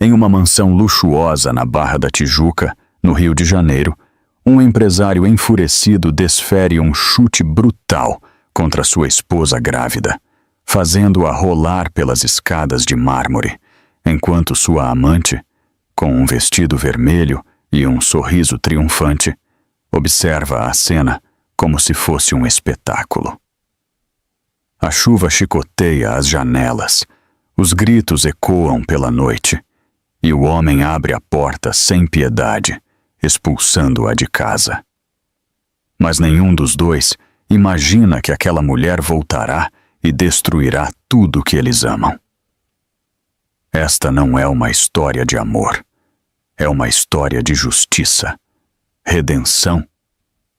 Em uma mansão luxuosa na Barra da Tijuca, no Rio de Janeiro, um empresário enfurecido desfere um chute brutal contra sua esposa grávida, fazendo-a rolar pelas escadas de mármore, enquanto sua amante, com um vestido vermelho e um sorriso triunfante, observa a cena como se fosse um espetáculo. A chuva chicoteia as janelas, os gritos ecoam pela noite, e o homem abre a porta sem piedade, expulsando-a de casa. Mas nenhum dos dois imagina que aquela mulher voltará e destruirá tudo que eles amam. Esta não é uma história de amor. É uma história de justiça, redenção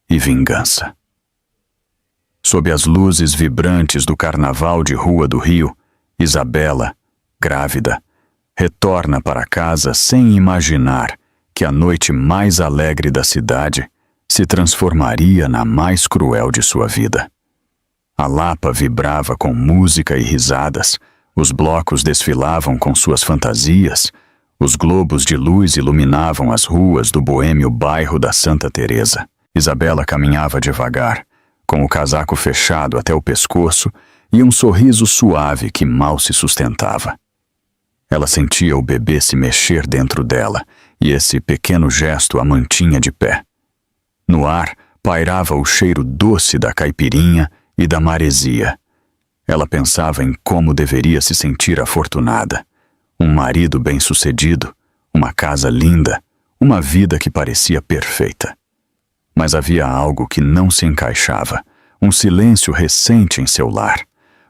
e vingança. Sob as luzes vibrantes do carnaval de Rua do Rio, Isabela, grávida, retorna para casa sem imaginar que a noite mais alegre da cidade se transformaria na mais cruel de sua vida. A Lapa vibrava com música e risadas, os blocos desfilavam com suas fantasias, os globos de luz iluminavam as ruas do boêmio bairro da Santa Teresa. Isabela caminhava devagar, com o casaco fechado até o pescoço e um sorriso suave que mal se sustentava. Ela sentia o bebê se mexer dentro dela e esse pequeno gesto a mantinha de pé. No ar pairava o cheiro doce da caipirinha e da maresia. Ela pensava em como deveria se sentir afortunada. Um marido bem-sucedido, uma casa linda, uma vida que parecia perfeita. Mas havia algo que não se encaixava, um silêncio recente em seu lar,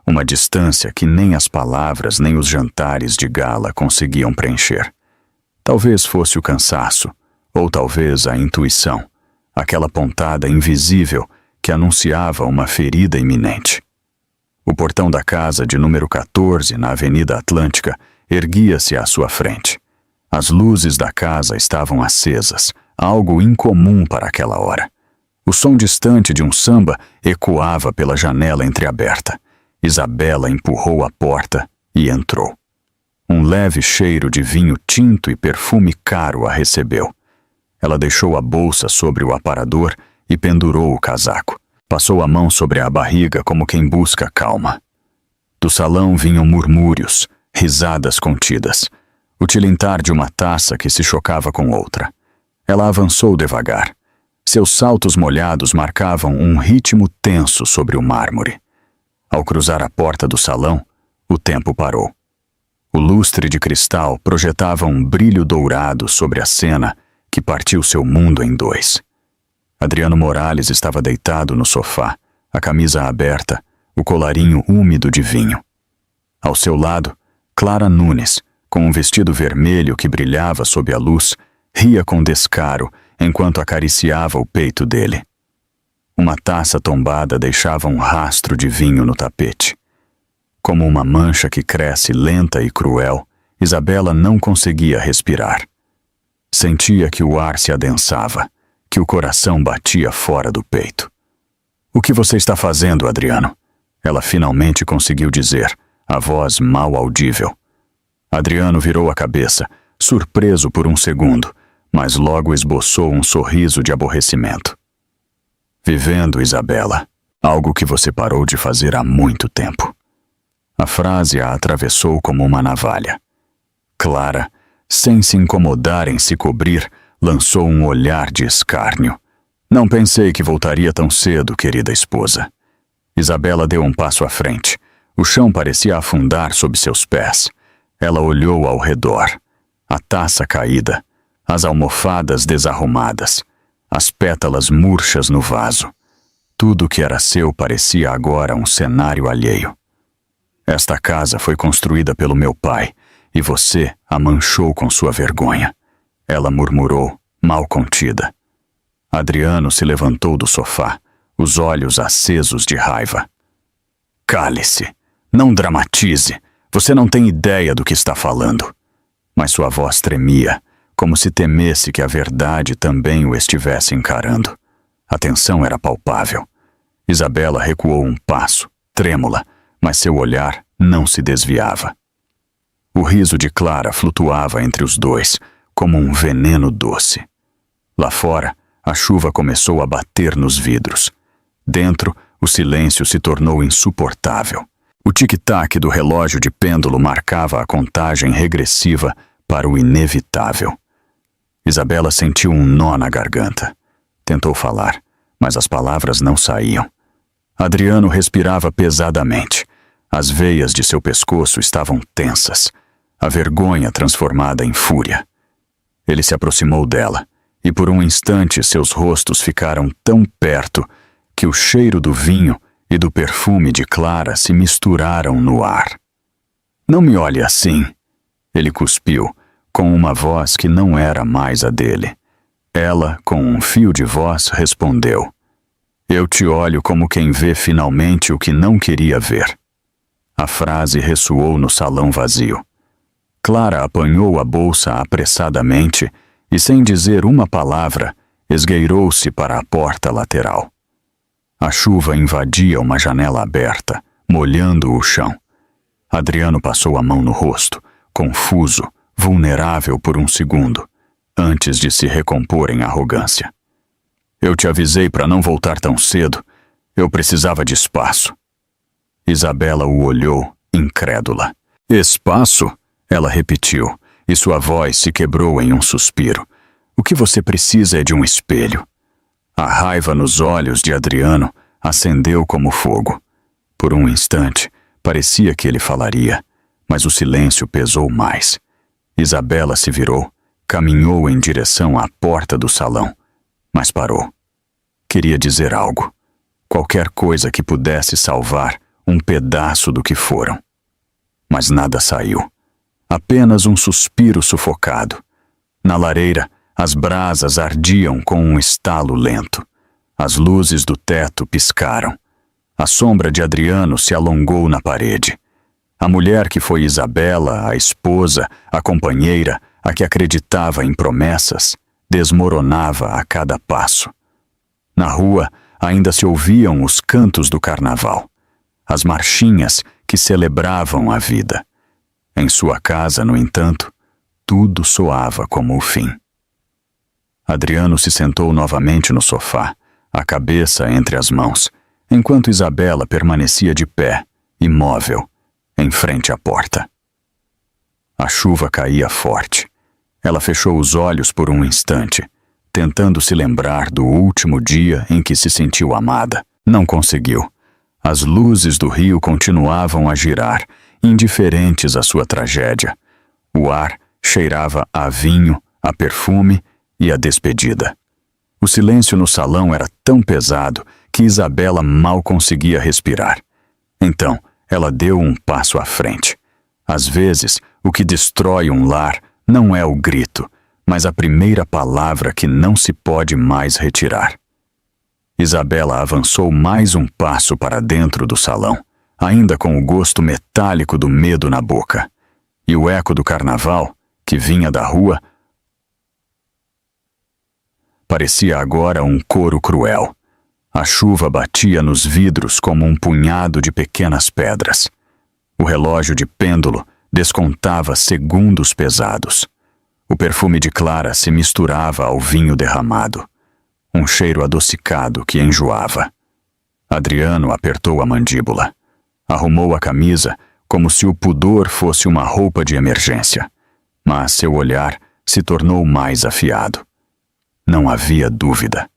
uma distância que nem as palavras nem os jantares de gala conseguiam preencher. Talvez fosse o cansaço, ou talvez a intuição, aquela pontada invisível que anunciava uma ferida iminente. O portão da casa de número 14, na Avenida Atlântica, erguia-se à sua frente. As luzes da casa estavam acesas, algo incomum para aquela hora. O som distante de um samba ecoava pela janela entreaberta. Isabela empurrou a porta e entrou. Um leve cheiro de vinho tinto e perfume caro a recebeu. Ela deixou a bolsa sobre o aparador e pendurou o casaco. Passou a mão sobre a barriga como quem busca calma. Do salão vinham murmúrios, risadas contidas, o tilintar de uma taça que se chocava com outra. Ela avançou devagar. Seus saltos molhados marcavam um ritmo tenso sobre o mármore. Ao cruzar a porta do salão, o tempo parou. O lustre de cristal projetava um brilho dourado sobre a cena que partiu seu mundo em dois. Adriano Morales estava deitado no sofá, a camisa aberta, o colarinho úmido de vinho. Ao seu lado, Clara Nunes, com um vestido vermelho que brilhava sob a luz, ria com descaro enquanto acariciava o peito dele. Uma taça tombada deixava um rastro de vinho no tapete. Como uma mancha que cresce lenta e cruel, Isabela não conseguia respirar. Sentia que o ar se adensava, que o coração batia fora do peito. "O que você está fazendo, Adriano?" Ela finalmente conseguiu dizer, a voz mal audível. Adriano virou a cabeça, surpreso por um segundo, mas logo esboçou um sorriso de aborrecimento. "Vivendo, Isabela, algo que você parou de fazer há muito tempo." A frase a atravessou como uma navalha. Clara, sem se incomodar em se cobrir, lançou um olhar de escárnio. "Não pensei que voltaria tão cedo, querida esposa." Isabela deu um passo à frente. O chão parecia afundar sob seus pés. Ela olhou ao redor. A taça caída, as almofadas desarrumadas, as pétalas murchas no vaso. Tudo que era seu parecia agora um cenário alheio. "Esta casa foi construída pelo meu pai, e você a manchou com sua vergonha." Ela murmurou, mal contida. Adriano se levantou do sofá, os olhos acesos de raiva. "Cale-se, não dramatize, você não tem ideia do que está falando." Mas sua voz tremia, como se temesse que a verdade também o estivesse encarando. A tensão era palpável. Isabela recuou um passo, trêmula, mas seu olhar não se desviava. O riso de Clara flutuava entre os dois, como um veneno doce. Lá fora, a chuva começou a bater nos vidros. Dentro, o silêncio se tornou insuportável. O tic-tac do relógio de pêndulo marcava a contagem regressiva para o inevitável. Isabela sentiu um nó na garganta. Tentou falar, mas as palavras não saíam. Adriano respirava pesadamente. As veias de seu pescoço estavam tensas, a vergonha transformada em fúria. Ele se aproximou dela, e por um instante seus rostos ficaram tão perto que o cheiro do vinho e do perfume de Clara se misturaram no ar. "Não me olhe assim", ele cuspiu, com uma voz que não era mais a dele. Ela, com um fio de voz, respondeu: "Eu te olho como quem vê finalmente o que não queria ver." A frase ressoou no salão vazio. Clara apanhou a bolsa apressadamente e, sem dizer uma palavra, esgueirou-se para a porta lateral. A chuva invadia uma janela aberta, molhando o chão. Adriano passou a mão no rosto, confuso, vulnerável por um segundo, antes de se recompor em arrogância. "Eu te avisei para não voltar tão cedo. Eu precisava de espaço." Isabela o olhou, incrédula. "Espaço?" ela repetiu, e sua voz se quebrou em um suspiro. "O que você precisa é de um espelho." A raiva nos olhos de Adriano acendeu como fogo. Por um instante, parecia que ele falaria, mas o silêncio pesou mais. Isabela se virou, caminhou em direção à porta do salão, mas parou. Queria dizer algo, qualquer coisa que pudesse salvar um pedaço do que foram. Mas nada saiu. Apenas um suspiro sufocado. Na lareira, as brasas ardiam com um estalo lento. As luzes do teto piscaram. A sombra de Adriano se alongou na parede. A mulher que foi Isabela, a esposa, a companheira, a que acreditava em promessas, desmoronava a cada passo. Na rua, ainda se ouviam os cantos do carnaval, as marchinhas que celebravam a vida. Em sua casa, no entanto, tudo soava como o fim. Adriano se sentou novamente no sofá, a cabeça entre as mãos, enquanto Isabela permanecia de pé, imóvel, em frente à porta. A chuva caía forte. Ela fechou os olhos por um instante, tentando se lembrar do último dia em que se sentiu amada. Não conseguiu. As luzes do rio continuavam a girar, indiferentes à sua tragédia. O ar cheirava a vinho, a perfume e a despedida. O silêncio no salão era tão pesado que Isabela mal conseguia respirar. Então, ela deu um passo à frente. Às vezes, o que destrói um lar não é o grito, mas a primeira palavra que não se pode mais retirar. Isabela avançou mais um passo para dentro do salão, ainda com o gosto metálico do medo na boca. E o eco do carnaval, que vinha da rua, parecia agora um coro cruel. A chuva batia nos vidros como um punhado de pequenas pedras. O relógio de pêndulo descontava segundos pesados. O perfume de Clara se misturava ao vinho derramado. Um cheiro adocicado que enjoava. Adriano apertou a mandíbula. Arrumou a camisa como se o pudor fosse uma roupa de emergência. Mas seu olhar se tornou mais afiado. Não havia dúvida.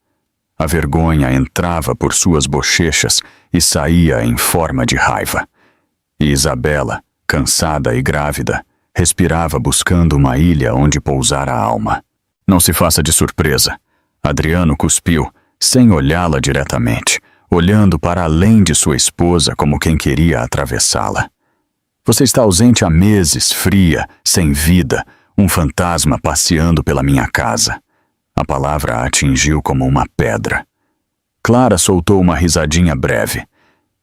A vergonha entrava por suas bochechas e saía em forma de raiva. E Isabela, cansada e grávida, respirava buscando uma ilha onde pousar a alma. Não se faça de surpresa. Adriano cuspiu, sem olhá-la diretamente, olhando para além de sua esposa como quem queria atravessá-la. Você está ausente há meses, fria, sem vida, um fantasma passeando pela minha casa. A palavra a atingiu como uma pedra. Clara soltou uma risadinha breve.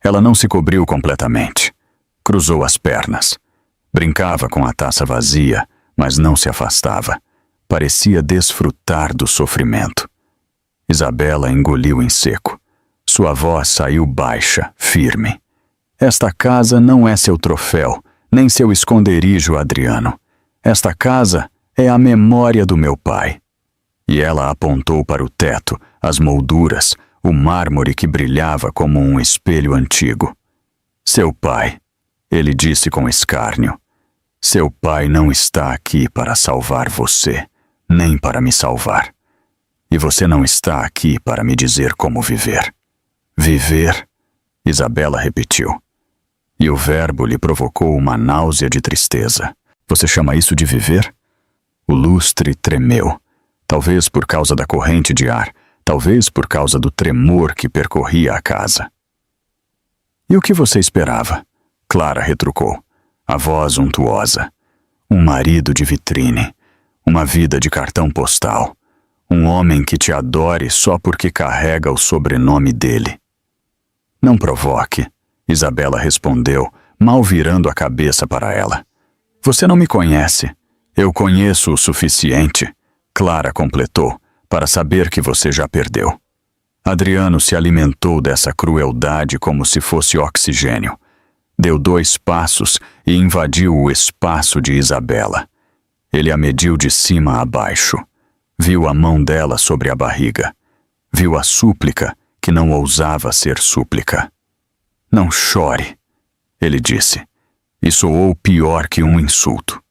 Ela não se cobriu completamente. Cruzou as pernas. Brincava com a taça vazia, mas não se afastava. Parecia desfrutar do sofrimento. Isabela engoliu em seco. Sua voz saiu baixa, firme. Esta casa não é seu troféu, nem seu esconderijo, Adriano. Esta casa é a memória do meu pai. E ela apontou para o teto, as molduras, o mármore que brilhava como um espelho antigo. Seu pai, ele disse com escárnio, seu pai não está aqui para salvar você, nem para me salvar. E você não está aqui para me dizer como viver. Viver? Isabela repetiu. E o verbo lhe provocou uma náusea de tristeza. Você chama isso de viver? O lustre tremeu, talvez por causa da corrente de ar, talvez por causa do tremor que percorria a casa. E o que você esperava? Clara retrucou, a voz untuosa. Um marido de vitrine, uma vida de cartão postal, um homem que te adore só porque carrega o sobrenome dele. Não provoque, Isabela respondeu, mal virando a cabeça para ela. Você não me conhece. Eu conheço o suficiente, Clara completou, para saber que você já perdeu. Adriano se alimentou dessa crueldade como se fosse oxigênio. Deu 2 passos e invadiu o espaço de Isabela. Ele a mediu de cima a baixo. Viu a mão dela sobre a barriga. Viu a súplica que não ousava ser súplica. Não chore, ele disse, e soou pior que um insulto.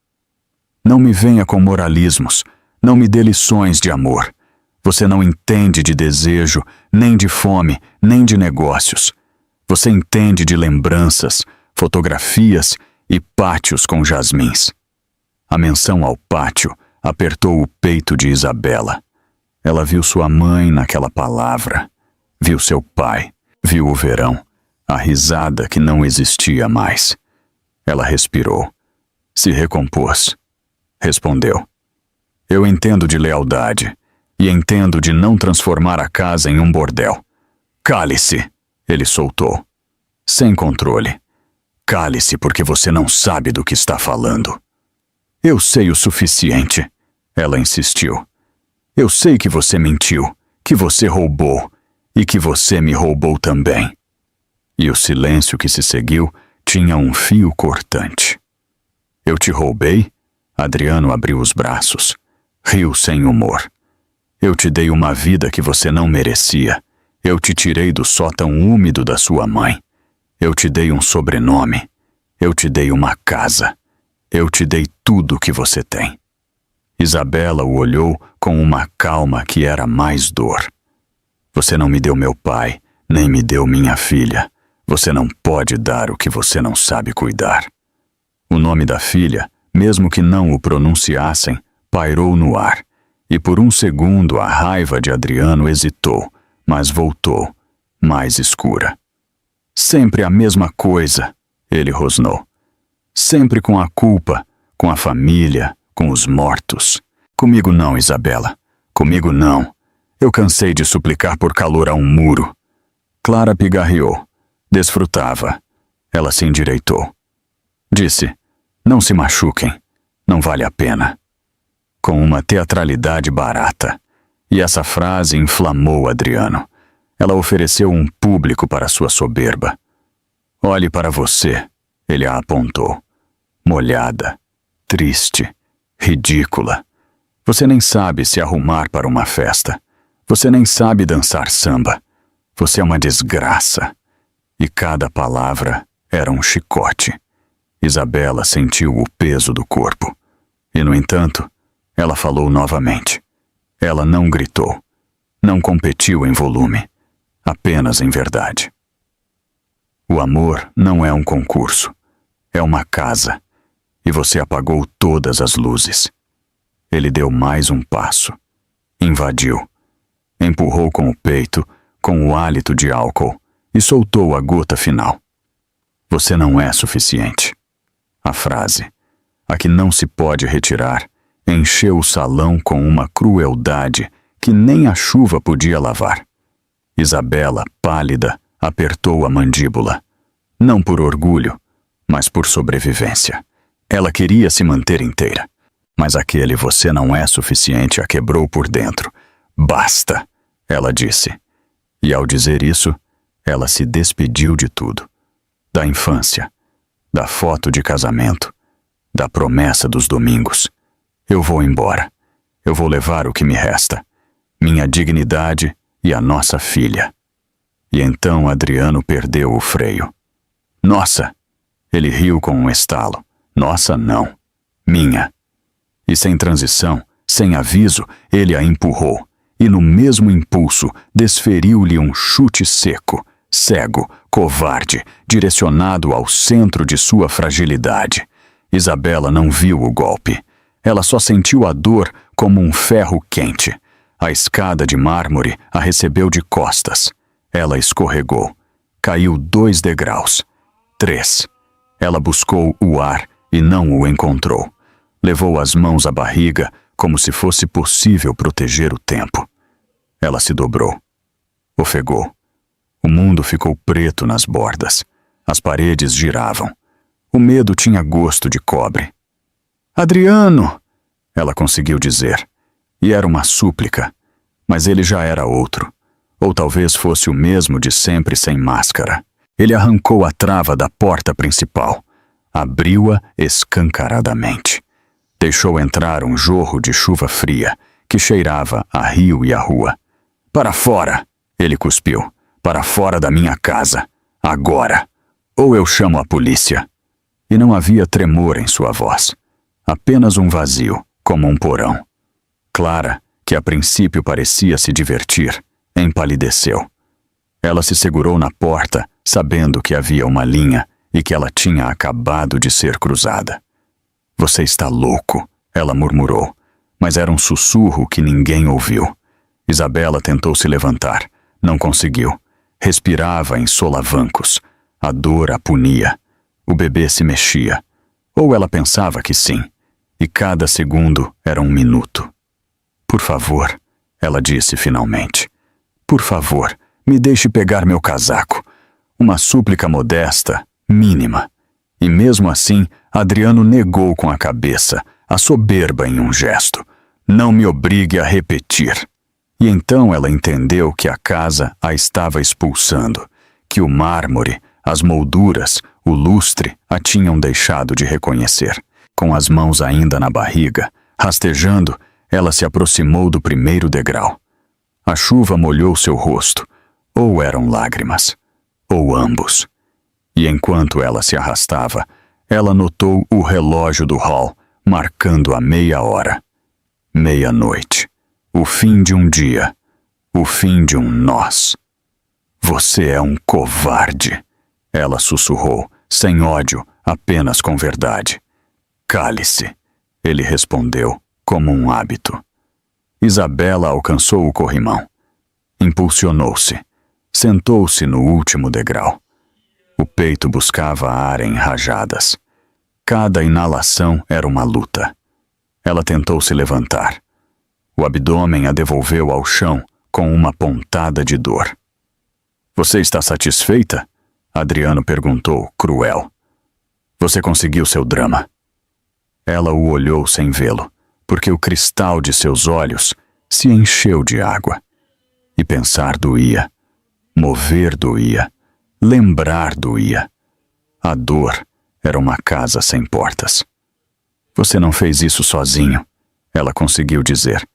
Não me venha com moralismos, não me dê lições de amor. Você não entende de desejo, nem de fome, nem de negócios. Você entende de lembranças, fotografias e pátios com jasmins. A menção ao pátio apertou o peito de Isabela. Ela viu sua mãe naquela palavra, viu seu pai, viu o verão, a risada que não existia mais. Ela respirou, se recompôs, respondeu. Eu entendo de lealdade e entendo de não transformar a casa em um bordel. Cale-se, ele soltou, sem controle. Cale-se porque você não sabe do que está falando. Eu sei o suficiente, ela insistiu. Eu sei que você mentiu, que você roubou e que você me roubou também. E o silêncio que se seguiu tinha um fio cortante. Eu te roubei? Adriano abriu os braços. Riu sem humor. Eu te dei uma vida que você não merecia. Eu te tirei do sótão úmido da sua mãe. Eu te dei um sobrenome. Eu te dei uma casa. Eu te dei tudo que você tem. Isabela o olhou com uma calma que era mais dor. Você não me deu meu pai, nem me deu minha filha. Você não pode dar o que você não sabe cuidar. O nome da filha, mesmo que não o pronunciassem, pairou no ar, e por um segundo a raiva de Adriano hesitou, mas voltou, mais escura. Sempre a mesma coisa, ele rosnou. Sempre com a culpa, com a família, com os mortos. Comigo não, Isabela. Comigo não. Eu cansei de suplicar por calor a um muro. Clara pigarreou. Desfrutava. Ela se endireitou. Disse, não se machuquem. Não vale a pena. Com uma teatralidade barata. E essa frase inflamou Adriano. Ela ofereceu um público para sua soberba. Olhe para você, ele a apontou. Molhada, triste, ridícula. Você nem sabe se arrumar para uma festa. Você nem sabe dançar samba. Você é uma desgraça. E cada palavra era um chicote. Isabela sentiu o peso do corpo. E, no entanto, ela falou novamente. Ela não gritou. Não competiu em volume. Apenas em verdade. O amor não é um concurso. É uma casa. E você apagou todas as luzes. Ele deu mais um passo. Invadiu. Empurrou com o peito, com o hálito de álcool, e soltou a gota final. Você não é suficiente. A frase, a que não se pode retirar, encheu o salão com uma crueldade que nem a chuva podia lavar. Isabela, pálida, apertou a mandíbula. Não por orgulho, mas por sobrevivência. Ela queria se manter inteira. Mas aquele você não é suficiente a quebrou por dentro. Basta, ela disse. E ao dizer isso, ela se despediu de tudo. Da infância, da foto de casamento, da promessa dos domingos. Eu vou embora. Eu vou levar o que me resta, minha dignidade e a nossa filha. E então Adriano perdeu o freio. Nossa! Ele riu com um estalo. Nossa, não. Minha. E sem transição, sem aviso, ele a empurrou. E no mesmo impulso, desferiu-lhe um chute seco, cego, covarde, direcionado ao centro de sua fragilidade. Isabela não viu o golpe. Ela só sentiu a dor como um ferro quente. A escada de mármore a recebeu de costas. Ela escorregou. Caiu 2 degraus. 3. Ela buscou o ar e não o encontrou. Levou as mãos à barriga como se fosse possível proteger o tempo. Ela se dobrou. Ofegou. O mundo ficou preto nas bordas. As paredes giravam. O medo tinha gosto de cobre. Adriano! Ela conseguiu dizer. E era uma súplica. Mas ele já era outro. Ou talvez fosse o mesmo de sempre sem máscara. Ele arrancou a trava da porta principal. Abriu-a escancaradamente. Deixou entrar um jorro de chuva fria que cheirava a rio e a rua. Para fora! Ele cuspiu. Para fora da minha casa. Agora! Ou eu chamo a polícia. E não havia tremor em sua voz. Apenas um vazio, como um porão. Clara, que a princípio parecia se divertir, empalideceu. Ela se segurou na porta, sabendo que havia uma linha e que ela tinha acabado de ser cruzada. Você está louco, ela murmurou, mas era um sussurro que ninguém ouviu. Isabela tentou se levantar, não conseguiu. Respirava em solavancos. A dor a punia. O bebê se mexia. Ou ela pensava que sim, e cada segundo era um minuto. Por favor, ela disse finalmente. Por favor, me deixe pegar meu casaco. Uma súplica modesta, mínima. E mesmo assim, Adriano negou com a cabeça, a soberba em um gesto. Não me obrigue a repetir. E então ela entendeu que a casa a estava expulsando, que o mármore, as molduras, o lustre a tinham deixado de reconhecer. Com as mãos ainda na barriga, rastejando, ela se aproximou do primeiro degrau. A chuva molhou seu rosto. Ou eram lágrimas, ou ambos. E enquanto ela se arrastava, ela notou o relógio do hall, marcando a 30h. 00:30. O fim de um dia. O fim de um nós. Você é um covarde, ela sussurrou, sem ódio, apenas com verdade. Cale-se, ele respondeu, como um hábito. Isabela alcançou o corrimão. Impulsionou-se. Sentou-se no último degrau. O peito buscava ar em rajadas. Cada inalação era uma luta. Ela tentou se levantar. O abdômen a devolveu ao chão com uma pontada de dor. Você está satisfeita? Adriano perguntou, cruel. Você conseguiu seu drama. Ela o olhou sem vê-lo, porque o cristal de seus olhos se encheu de água. E pensar doía. Mover doía. Lembrar doía. A dor era uma casa sem portas. Você não fez isso sozinho, ela conseguiu dizer.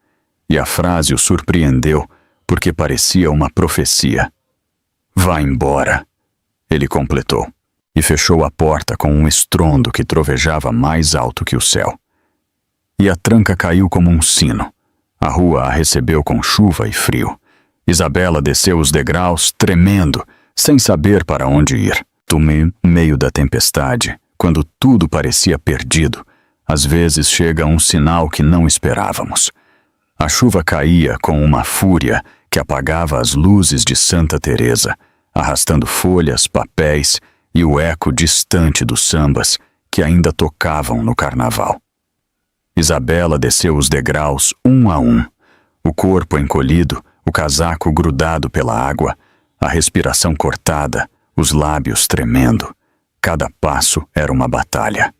E a frase o surpreendeu, porque parecia uma profecia. Vá embora, ele completou, e fechou a porta com um estrondo que trovejava mais alto que o céu. E a tranca caiu como um sino. A rua a recebeu com chuva e frio. Isabela desceu os degraus, tremendo, sem saber para onde ir. No meio da tempestade, quando tudo parecia perdido, às vezes chega um sinal que não esperávamos. A chuva caía com uma fúria que apagava as luzes de Santa Teresa, arrastando folhas, papéis e o eco distante dos sambas que ainda tocavam no carnaval. Isabela desceu os degraus um a um, o corpo encolhido, o casaco grudado pela água, a respiração cortada, os lábios tremendo. Cada passo era uma batalha.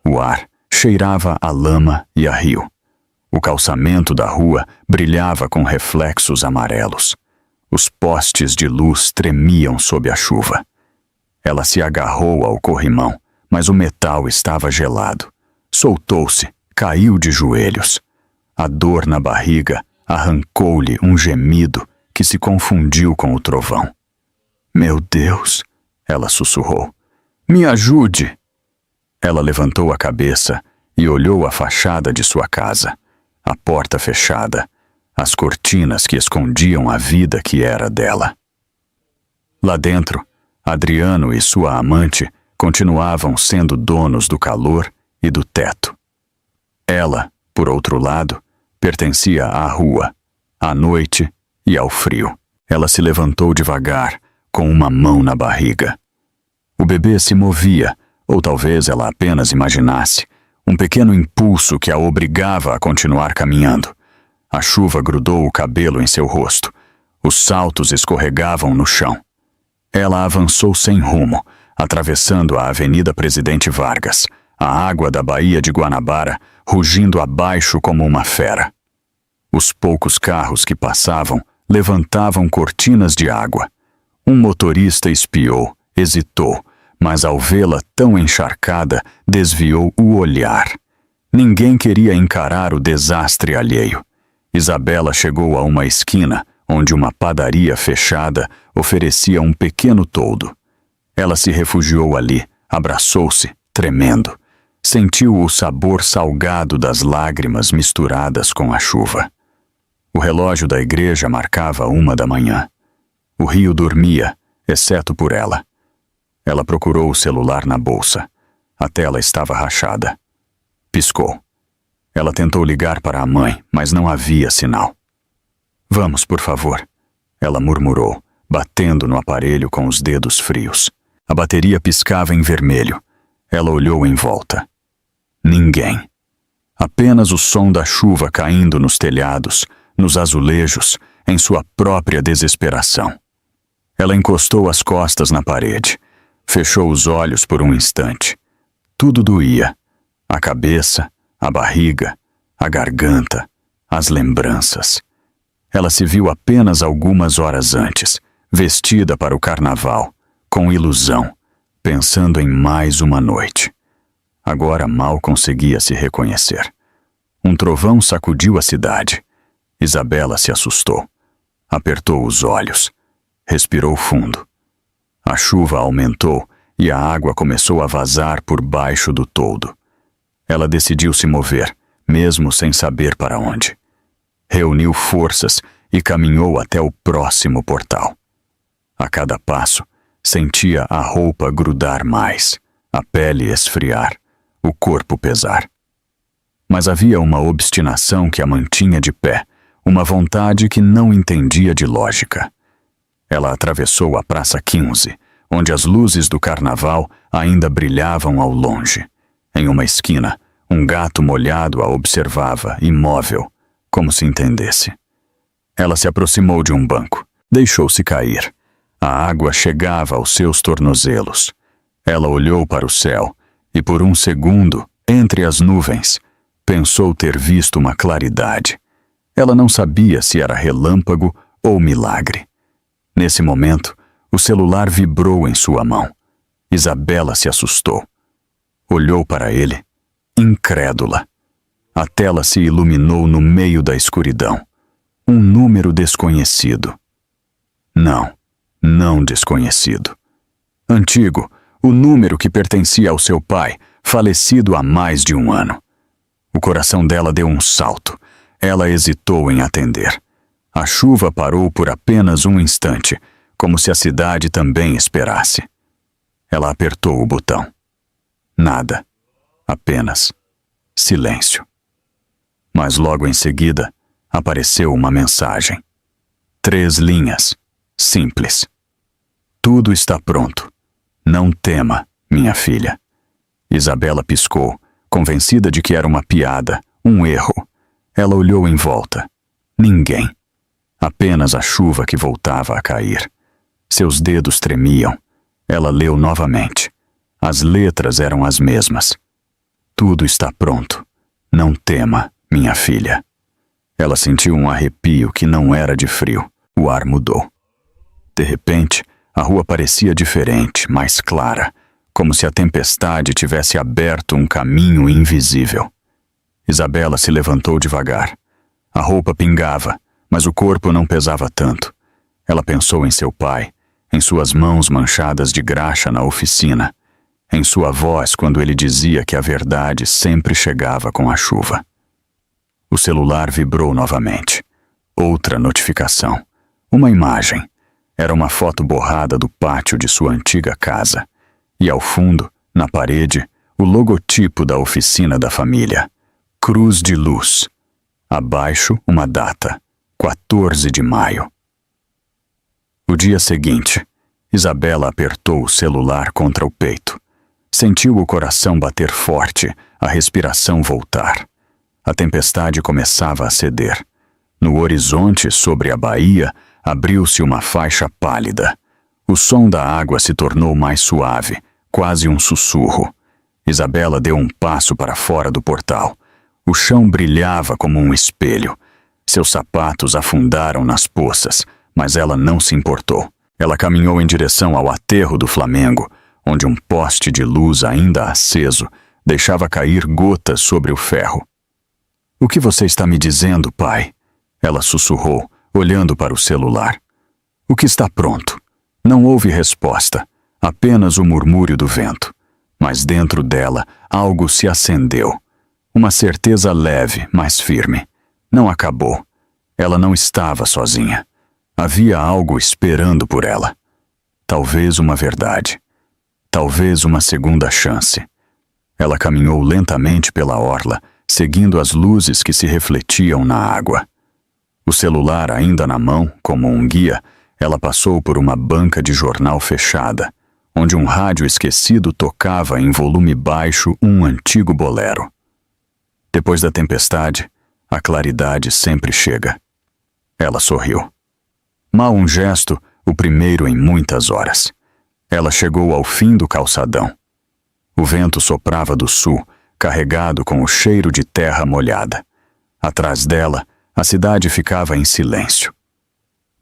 O ar cheirava a lama e a rio. O calçamento da rua brilhava com reflexos amarelos. Os postes de luz tremiam sob a chuva. Ela se agarrou ao corrimão, mas o metal estava gelado. Soltou-se, caiu de joelhos. A dor na barriga arrancou-lhe um gemido que se confundiu com o trovão. Meu Deus, ela sussurrou. Me ajude! Ela levantou a cabeça e olhou a fachada de sua casa, a porta fechada, as cortinas que escondiam a vida que era dela. Lá dentro, Adriano e sua amante continuavam sendo donos do calor e do teto. Ela, por outro lado, pertencia à rua, à noite e ao frio. Ela se levantou devagar, com uma mão na barriga. O bebê se movia, ou talvez ela apenas imaginasse, um pequeno impulso que a obrigava a continuar caminhando. A chuva grudou o cabelo em seu rosto. Os saltos escorregavam no chão. Ela avançou sem rumo, atravessando a Avenida Presidente Vargas, a água da Baía de Guanabara rugindo abaixo como uma fera. Os poucos carros que passavam levantavam cortinas de água. Um motorista espiou, hesitou, mas ao vê-la tão encharcada, desviou o olhar. Ninguém queria encarar o desastre alheio. Isabela chegou a uma esquina, onde uma padaria fechada oferecia um pequeno toldo. Ela se refugiou ali, abraçou-se, tremendo. Sentiu o sabor salgado das lágrimas misturadas com a chuva. O relógio da igreja marcava 1 da manhã. O rio dormia, exceto por ela. Ela procurou o celular na bolsa. A tela estava rachada. Piscou. Ela tentou ligar para a mãe, mas não havia sinal. Vamos, por favor, ela murmurou, batendo no aparelho com os dedos frios. A bateria piscava em vermelho. Ela olhou em volta. Ninguém. Apenas o som da chuva caindo nos telhados, nos azulejos, em sua própria desesperação. Ela encostou as costas na parede. Fechou os olhos por um instante. Tudo doía. A cabeça, a barriga, a garganta, as lembranças. Ela se viu apenas algumas horas antes, vestida para o carnaval, com ilusão, pensando em mais uma noite. Agora mal conseguia se reconhecer. Um trovão sacudiu a cidade. Isabela se assustou. Apertou os olhos. Respirou fundo. A chuva aumentou e a água começou a vazar por baixo do toldo. Ela decidiu se mover, mesmo sem saber para onde. Reuniu forças e caminhou até o próximo portal. A cada passo, sentia a roupa grudar mais, a pele esfriar, o corpo pesar. Mas havia uma obstinação que a mantinha de pé, uma vontade que não entendia de lógica. Ela atravessou a Praça 15, onde as luzes do carnaval ainda brilhavam ao longe. Em uma esquina, um gato molhado a observava, imóvel, como se entendesse. Ela se aproximou de um banco, deixou-se cair. A água chegava aos seus tornozelos. Ela olhou para o céu e, por um segundo, entre as nuvens, pensou ter visto uma claridade. Ela não sabia se era relâmpago ou milagre. Nesse momento, o celular vibrou em sua mão. Isabela se assustou. Olhou para ele, incrédula. A tela se iluminou no meio da escuridão. Um número desconhecido. Não desconhecido. Antigo, o número que pertencia ao seu pai, falecido há mais de 1 ano. O coração dela deu um salto. Ela hesitou em atender. A chuva parou por apenas um instante, como se a cidade também esperasse. Ela apertou o botão. Nada. Apenas silêncio. Mas logo em seguida, apareceu uma mensagem. 3 linhas, simples. Tudo está pronto. Não tema, minha filha. Isabela piscou, convencida de que era uma piada, um erro. Ela olhou em volta. Ninguém. Apenas a chuva que voltava a cair. Seus dedos tremiam. Ela leu novamente. As letras eram as mesmas. Tudo está pronto. Não tema, minha filha. Ela sentiu um arrepio que não era de frio. O ar mudou. De repente, a rua parecia diferente, mais clara, como se a tempestade tivesse aberto um caminho invisível. Isabela se levantou devagar. A roupa pingava, mas o corpo não pesava tanto. Ela pensou em seu pai, em suas mãos manchadas de graxa na oficina, em sua voz quando ele dizia que a verdade sempre chegava com a chuva. O celular vibrou novamente. Outra notificação. Uma imagem. Era uma foto borrada do pátio de sua antiga casa. E ao fundo, na parede, o logotipo da oficina da família. Cruz de luz. Abaixo, uma data. 14 de maio. O dia seguinte, Isabela apertou o celular contra o peito. Sentiu o coração bater forte, a respiração voltar. A tempestade começava a ceder. No horizonte, sobre a baía, abriu-se uma faixa pálida. O som da água se tornou mais suave, quase um sussurro. Isabela deu um passo para fora do portal. O chão brilhava como um espelho. Seus sapatos afundaram nas poças, mas ela não se importou. Ela caminhou em direção ao aterro do Flamengo, onde um poste de luz ainda aceso deixava cair gotas sobre o ferro. "O que você está me dizendo, pai?" Ela sussurrou, olhando para o celular. "O que está pronto?" Não houve resposta, apenas o murmúrio do vento. Mas dentro dela, algo se acendeu. Uma certeza leve, mas firme. Não acabou. Ela não estava sozinha. Havia algo esperando por ela. Talvez uma verdade. Talvez uma segunda chance. Ela caminhou lentamente pela orla, seguindo as luzes que se refletiam na água. O celular ainda na mão, como um guia, ela passou por uma banca de jornal fechada, onde um rádio esquecido tocava em volume baixo um antigo bolero. Depois da tempestade, a claridade sempre chega. Ela sorriu. Mal um gesto, o primeiro em muitas horas. Ela chegou ao fim do calçadão. O vento soprava do sul, carregado com o cheiro de terra molhada. Atrás dela, a cidade ficava em silêncio.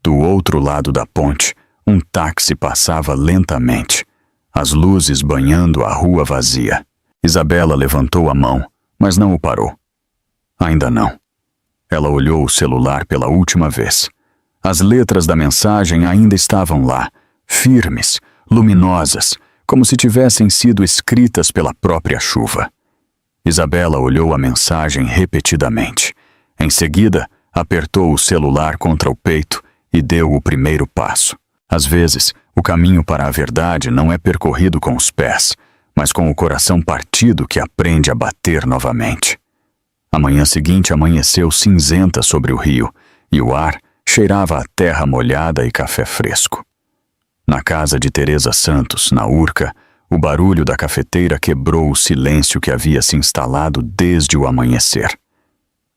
Do outro lado da ponte, um táxi passava lentamente, as luzes banhando a rua vazia. Isabela levantou a mão, mas não o parou. Ainda não. Ela olhou o celular pela última vez. As letras da mensagem ainda estavam lá, firmes, luminosas, como se tivessem sido escritas pela própria chuva. Isabela olhou a mensagem repetidamente. Em seguida, apertou o celular contra o peito e deu o primeiro passo. Às vezes, o caminho para a verdade não é percorrido com os pés, mas com o coração partido que aprende a bater novamente. A manhã seguinte amanheceu cinzenta sobre o rio, e o ar cheirava a terra molhada e café fresco. Na casa de Teresa Santos, na Urca, o barulho da cafeteira quebrou o silêncio que havia se instalado desde o amanhecer.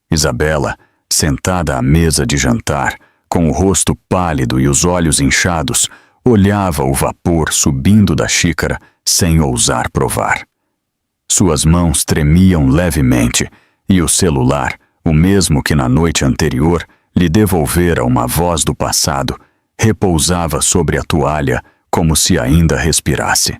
Isabela, sentada à mesa de jantar, com o rosto pálido e os olhos inchados, olhava o vapor subindo da xícara sem ousar provar. Suas mãos tremiam levemente e o celular, o mesmo que na noite anterior lhe devolvera uma voz do passado, repousava sobre a toalha como se ainda respirasse.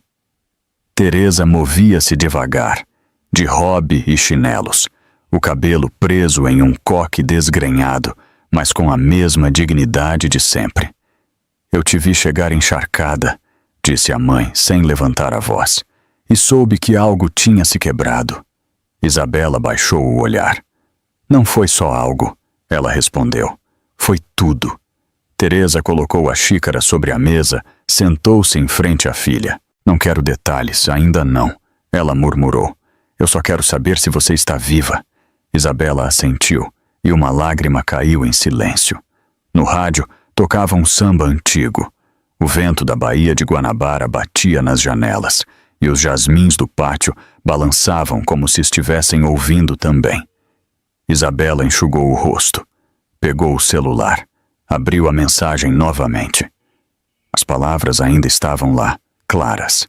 Teresa movia-se devagar, de robe e chinelos, o cabelo preso em um coque desgrenhado, mas com a mesma dignidade de sempre. "Eu te vi chegar encharcada", disse a mãe, sem levantar a voz, e soube que algo tinha se quebrado. Isabela baixou o olhar. "Não foi só algo", ela respondeu. "Foi tudo." Teresa colocou a xícara sobre a mesa, sentou-se em frente à filha. "Não quero detalhes, ainda não", ela murmurou. "Eu só quero saber se você está viva." Isabela assentiu, e uma lágrima caiu em silêncio. No rádio, tocava um samba antigo. O vento da Baía de Guanabara batia nas janelas, e os jasmins do pátio balançavam como se estivessem ouvindo também. Isabela enxugou o rosto. Pegou o celular. Abriu a mensagem novamente. As palavras ainda estavam lá, claras.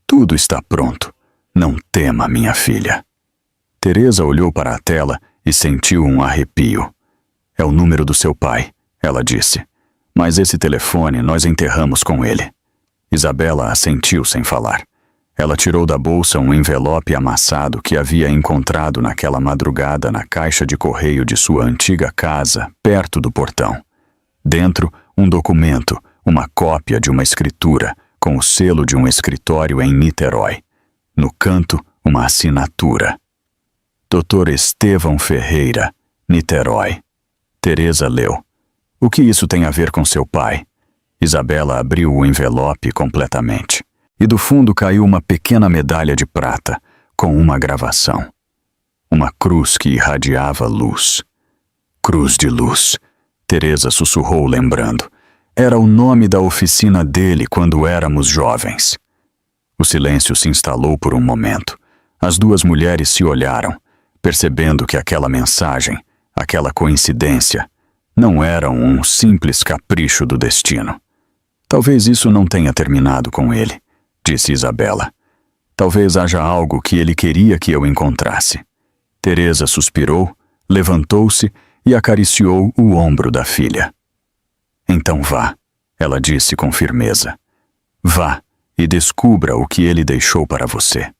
"Tudo está pronto. Não tema, minha filha." Teresa olhou para a tela e sentiu um arrepio. "É o número do seu pai", ela disse. "Mas esse telefone nós enterramos com ele." Isabela assentiu sem falar. Ela tirou da bolsa um envelope amassado que havia encontrado naquela madrugada na caixa de correio de sua antiga casa, perto do portão. Dentro, um documento, uma cópia de uma escritura, com o selo de um escritório em Niterói. No canto, uma assinatura. Dr. Estevão Ferreira, Niterói. Teresa leu. O que isso tem a ver com seu pai? Isabela abriu o envelope completamente. E do fundo caiu uma pequena medalha de prata, com uma gravação. Uma cruz que irradiava luz. Cruz de luz. Teresa sussurrou lembrando. Era o nome da oficina dele quando éramos jovens. O silêncio se instalou por um momento. As duas mulheres se olharam, percebendo que aquela mensagem, aquela coincidência, não eram um simples capricho do destino. Talvez isso não tenha terminado com ele, disse Isabela. Talvez haja algo que ele queria que eu encontrasse. Teresa suspirou, levantou-se e acariciou o ombro da filha. Então vá, ela disse com firmeza. Vá e descubra o que ele deixou para você.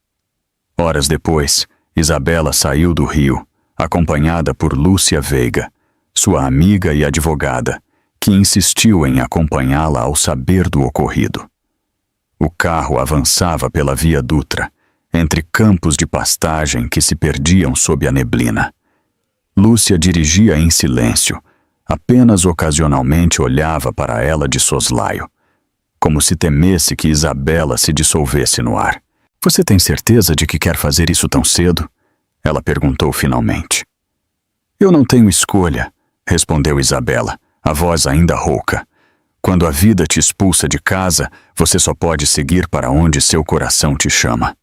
Horas depois, Isabela saiu do Rio, acompanhada por Lúcia Veiga, sua amiga e advogada, que insistiu em acompanhá-la ao saber do ocorrido. O carro avançava pela Via Dutra, entre campos de pastagem que se perdiam sob a neblina. Lúcia dirigia em silêncio, apenas ocasionalmente olhava para ela de soslaio, como se temesse que Isabela se dissolvesse no ar. Você tem certeza de que quer fazer isso tão cedo? Ela perguntou finalmente. Eu não tenho escolha, respondeu Isabela, a voz ainda rouca. Quando a vida te expulsa de casa, você só pode seguir para onde seu coração te chama.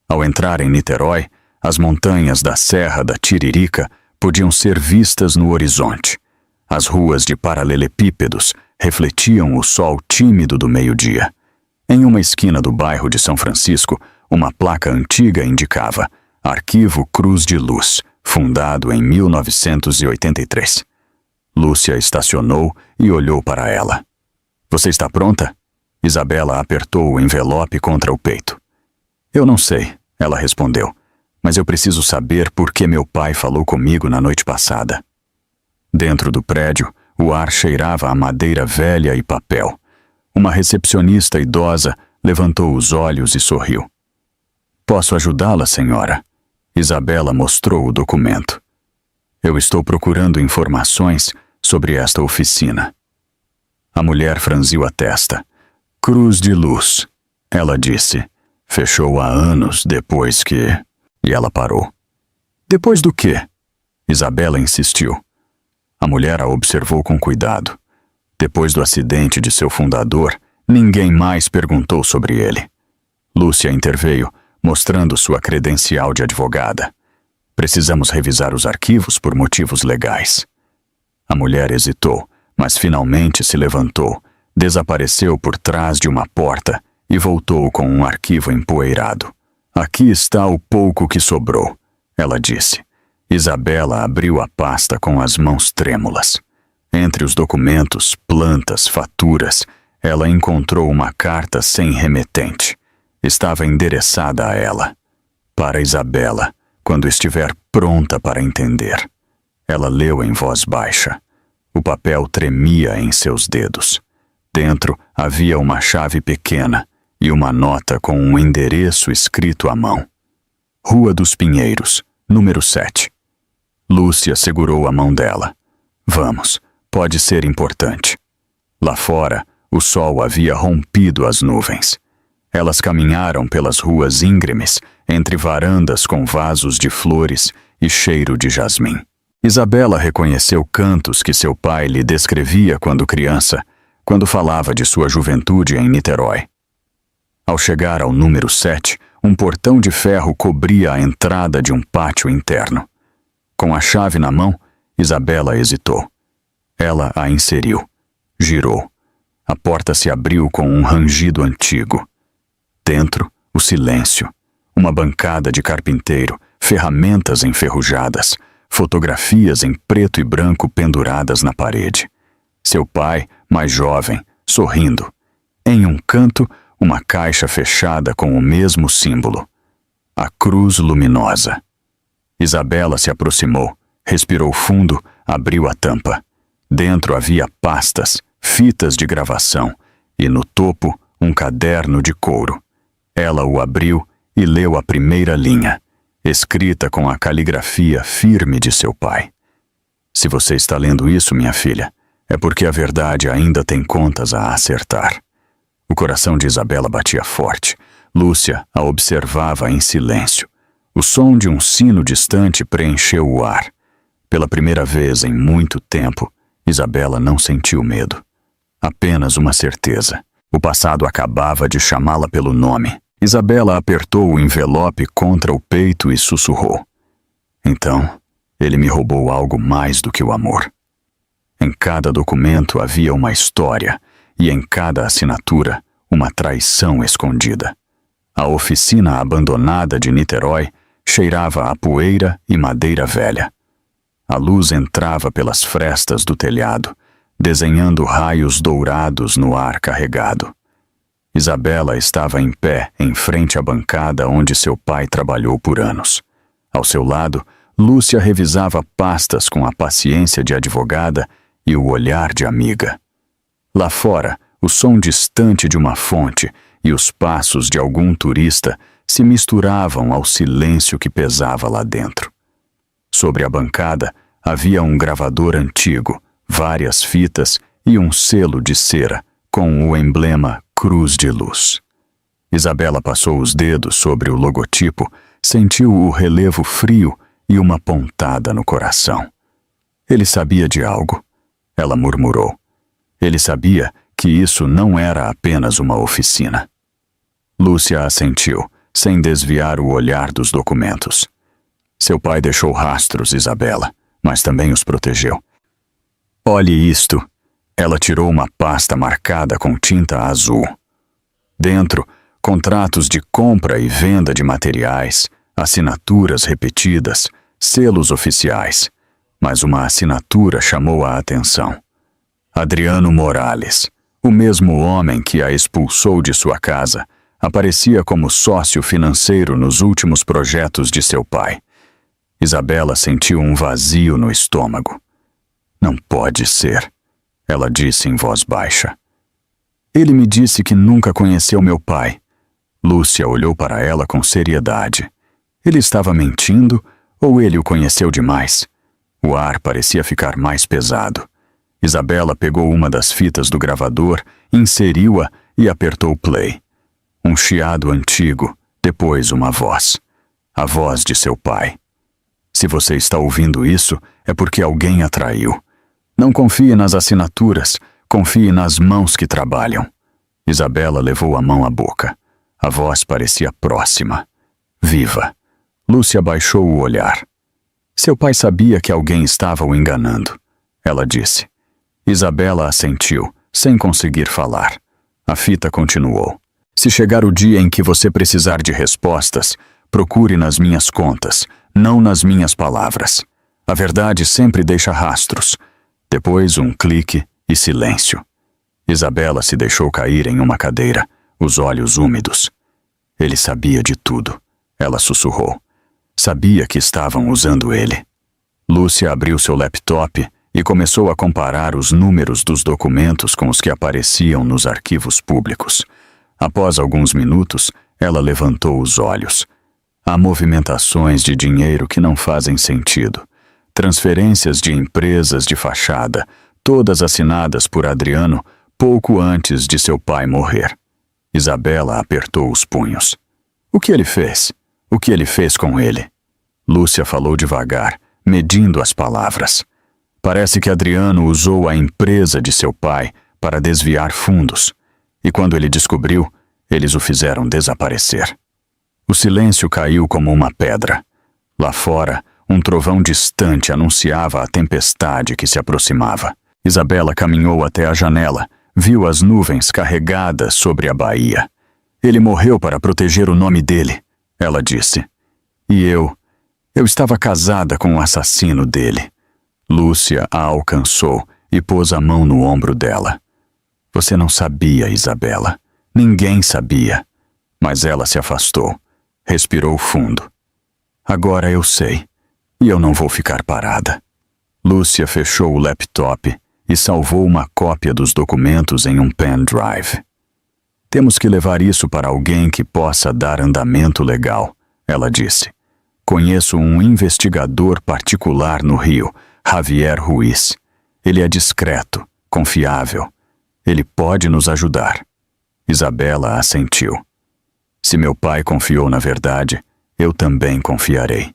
Ao entrar em Niterói, as montanhas da Serra da Tiririca podiam ser vistas no horizonte. As ruas de paralelepípedos refletiam o sol tímido do meio-dia. Em uma esquina do bairro de São Francisco, uma placa antiga indicava Arquivo Cruz de Luz, fundado em 1983. Lúcia estacionou e olhou para ela. Você está pronta? Isabela apertou o envelope contra o peito. Eu não sei, ela respondeu, mas eu preciso saber por que meu pai falou comigo na noite passada. Dentro do prédio, o ar cheirava a madeira velha e papel. Uma recepcionista idosa levantou os olhos e sorriu. Posso ajudá-la, senhora? Isabela mostrou o documento. Eu estou procurando informações sobre esta oficina. A mulher franziu a testa. Cruz de Luz, ela disse. Fechou há anos depois que... E ela parou. Depois do quê? Isabela insistiu. A mulher a observou com cuidado. Depois do acidente de seu fundador, ninguém mais perguntou sobre ele. Lúcia interveio, mostrando sua credencial de advogada. Precisamos revisar os arquivos por motivos legais. A mulher hesitou, mas finalmente se levantou, desapareceu por trás de uma porta e voltou com um arquivo empoeirado. Aqui está o pouco que sobrou, ela disse. Isabela abriu a pasta com as mãos trêmulas. Entre os documentos, plantas, faturas, ela encontrou uma carta sem remetente. Estava endereçada a ela. Para Isabela, quando estiver pronta para entender. Ela leu em voz baixa. O papel tremia em seus dedos. Dentro havia uma chave pequena e uma nota com um endereço escrito à mão. Rua dos Pinheiros, número 7. Lúcia segurou a mão dela. Vamos, pode ser importante. Lá fora, o sol havia rompido as nuvens. Elas caminharam pelas ruas íngremes, entre varandas com vasos de flores e cheiro de jasmim. Isabela reconheceu cantos que seu pai lhe descrevia quando criança, quando falava de sua juventude em Niterói. Ao chegar ao número 7, um portão de ferro cobria a entrada de um pátio interno. Com a chave na mão, Isabela hesitou. Ela a inseriu. Girou. A porta se abriu com um rangido antigo. Dentro, o silêncio. Uma bancada de carpinteiro, ferramentas enferrujadas, fotografias em preto e branco penduradas na parede. Seu pai, mais jovem, sorrindo. Em um canto, uma caixa fechada com o mesmo símbolo, a cruz luminosa. Isabela se aproximou, respirou fundo, abriu a tampa. Dentro havia pastas, fitas de gravação e, no topo, um caderno de couro. Ela o abriu e leu a primeira linha, escrita com a caligrafia firme de seu pai. Se você está lendo isso, minha filha, é porque a verdade ainda tem contas a acertar. O coração de Isabela batia forte. Lúcia a observava em silêncio. O som de um sino distante preencheu o ar. Pela primeira vez em muito tempo, Isabela não sentiu medo. Apenas uma certeza. O passado acabava de chamá-la pelo nome. Isabela apertou o envelope contra o peito e sussurrou. Então, ele me roubou algo mais do que o amor. Em cada documento havia uma história e em cada assinatura uma traição escondida. A oficina abandonada de Niterói cheirava a poeira e madeira velha. A luz entrava pelas frestas do telhado, desenhando raios dourados no ar carregado. Isabela estava em pé em frente à bancada onde seu pai trabalhou por anos. Ao seu lado, Lúcia revisava pastas com a paciência de advogada e o olhar de amiga. Lá fora, o som distante de uma fonte e os passos de algum turista se misturavam ao silêncio que pesava lá dentro. Sobre a bancada havia um gravador antigo, várias fitas e um selo de cera com o emblema Cruz de Luz. Isabela passou os dedos sobre o logotipo, sentiu o relevo frio e uma pontada no coração. Ele sabia de algo. Ela murmurou. Ele sabia que isso não era apenas uma oficina. Lúcia assentiu, sem desviar o olhar dos documentos. Seu pai deixou rastros, Isabela, mas também os protegeu. Olhe isto. Ela tirou uma pasta marcada com tinta azul. Dentro, contratos de compra e venda de materiais, assinaturas repetidas, selos oficiais. Mas uma assinatura chamou a atenção. Adriano Morales, o mesmo homem que a expulsou de sua casa, aparecia como sócio financeiro nos últimos projetos de seu pai. Isabela sentiu um vazio no estômago. Não pode ser, ela disse em voz baixa. Ele me disse que nunca conheceu meu pai. Lúcia olhou para ela com seriedade. Ele estava mentindo ou ele o conheceu demais? O ar parecia ficar mais pesado. Isabela pegou uma das fitas do gravador, inseriu-a e apertou play. Um chiado antigo, depois uma voz. A voz de seu pai. Se você está ouvindo isso, é porque alguém a traiu. Não confie nas assinaturas, confie nas mãos que trabalham. Isabela levou a mão à boca. A voz parecia próxima. Viva. Lúcia baixou o olhar. Seu pai sabia que alguém estava o enganando. Ela disse. Isabela assentiu, sem conseguir falar. A fita continuou. Se chegar o dia em que você precisar de respostas, procure nas minhas contas, não nas minhas palavras. A verdade sempre deixa rastros. Depois um clique e silêncio. Isabela se deixou cair em uma cadeira, os olhos úmidos. Ele sabia de tudo. Ela sussurrou. Sabia que estavam usando ele. Lúcia abriu seu laptop e começou a comparar os números dos documentos com os que apareciam nos arquivos públicos. Após alguns minutos, ela levantou os olhos. Há movimentações de dinheiro que não fazem sentido. Transferências de empresas de fachada, todas assinadas por Adriano pouco antes de seu pai morrer. Isabela apertou os punhos. O que ele fez? O que ele fez com ele? Lúcia falou devagar, medindo as palavras. Parece que Adriano usou a empresa de seu pai para desviar fundos. E quando ele descobriu, eles o fizeram desaparecer. O silêncio caiu como uma pedra. Lá fora, um trovão distante anunciava a tempestade que se aproximava. Isabela caminhou até a janela, viu as nuvens carregadas sobre a baía. Ele morreu para proteger o nome dele, ela disse. E eu estava casada com o assassino dele. Lúcia a alcançou e pôs a mão no ombro dela. Você não sabia, Isabela. Ninguém sabia. Mas ela se afastou. Respirou fundo. Agora eu sei. E eu não vou ficar parada. Lúcia fechou o laptop e salvou uma cópia dos documentos em um pendrive. Temos que levar isso para alguém que possa dar andamento legal, ela disse. Conheço um investigador particular no Rio, Javier Ruiz. Ele é discreto, confiável. Ele pode nos ajudar. Isabela assentiu. Se meu pai confiou na verdade, eu também confiarei.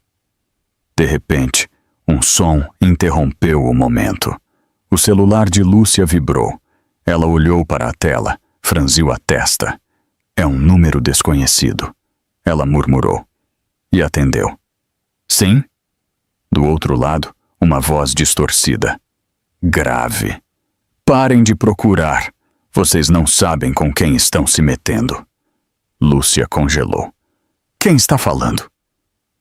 De repente, um som interrompeu o momento. O celular de Lúcia vibrou. Ela olhou para a tela, franziu a testa. É um número desconhecido. Ela murmurou. E atendeu. Sim? Do outro lado, uma voz distorcida. Grave. Parem de procurar. Vocês não sabem com quem estão se metendo. Lúcia congelou. Quem está falando?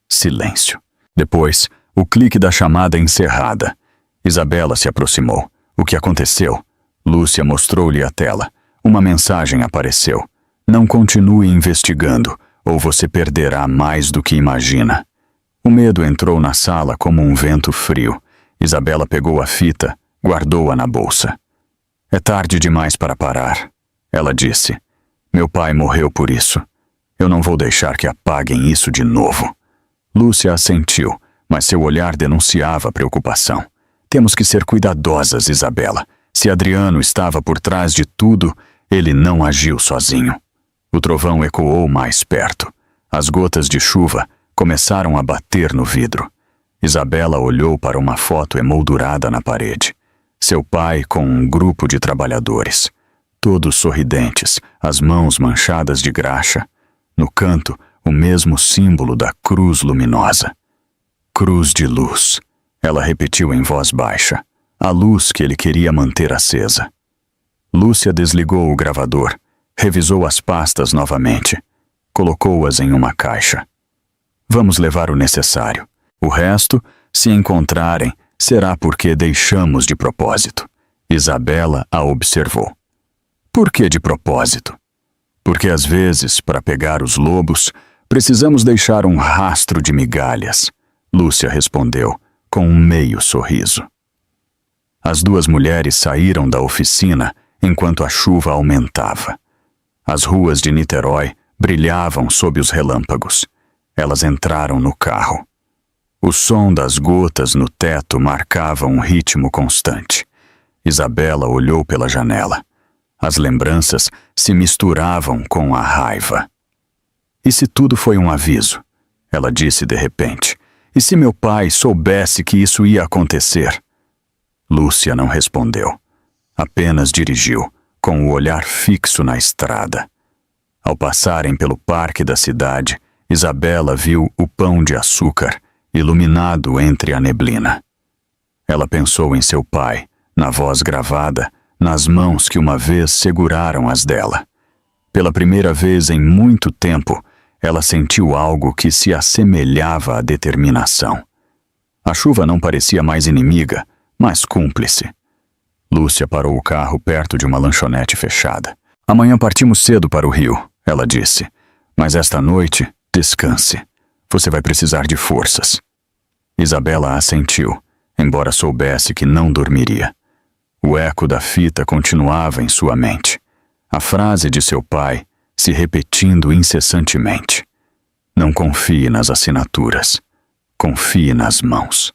Silêncio. Depois, o clique da chamada encerrada. Isabela se aproximou. O que aconteceu? Lúcia mostrou-lhe a tela. Uma mensagem apareceu. Não continue investigando, ou você perderá mais do que imagina. O medo entrou na sala como um vento frio. Isabela pegou a fita, guardou-a na bolsa. É tarde demais para parar, ela disse. Meu pai morreu por isso. Eu não vou deixar que apaguem isso de novo. Lúcia assentiu, mas seu olhar denunciava preocupação. Temos que ser cuidadosas, Isabela. Se Adriano estava por trás de tudo, ele não agiu sozinho. O trovão ecoou mais perto. As gotas de chuva começaram a bater no vidro. Isabela olhou para uma foto emoldurada na parede. Seu pai com um grupo de trabalhadores. Todos sorridentes, as mãos manchadas de graxa. No canto, o mesmo símbolo da cruz luminosa. Cruz de luz. Ela repetiu em voz baixa. A luz que ele queria manter acesa. Lúcia desligou o gravador, revisou as pastas novamente. Colocou-as em uma caixa. Vamos levar o necessário. O resto, se encontrarem, será porque deixamos de propósito. Isabela a observou. Por que de propósito? Porque às vezes, para pegar os lobos, precisamos deixar um rastro de migalhas. Lúcia respondeu, com um meio sorriso. As duas mulheres saíram da oficina enquanto a chuva aumentava. As ruas de Niterói brilhavam sob os relâmpagos. Elas entraram no carro. O som das gotas no teto marcava um ritmo constante. Isabela olhou pela janela. As lembranças se misturavam com a raiva. E se tudo foi um aviso? Ela disse de repente. E se meu pai soubesse que isso ia acontecer? Lúcia não respondeu. Apenas dirigiu, com o olhar fixo na estrada. Ao passarem pelo parque da cidade, Isabela viu o Pão de Açúcar, iluminado entre a neblina. Ela pensou em seu pai, na voz gravada, nas mãos que uma vez seguraram as dela. Pela primeira vez em muito tempo, ela sentiu algo que se assemelhava à determinação. A chuva não parecia mais inimiga, mas cúmplice. Lúcia parou o carro perto de uma lanchonete fechada. Amanhã partimos cedo para o Rio, ela disse. Mas esta noite, descanse. Você vai precisar de forças. Isabela assentiu, embora soubesse que não dormiria. O eco da fita continuava em sua mente. A frase de seu pai se repetindo incessantemente. Não confie nas assinaturas. Confie nas mãos.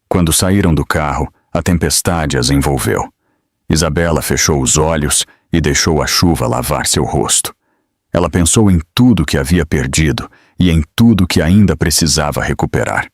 Quando saíram do carro, a tempestade as envolveu. Isabela fechou os olhos e deixou a chuva lavar seu rosto. Ela pensou em tudo que havia perdido e em tudo que ainda precisava recuperar.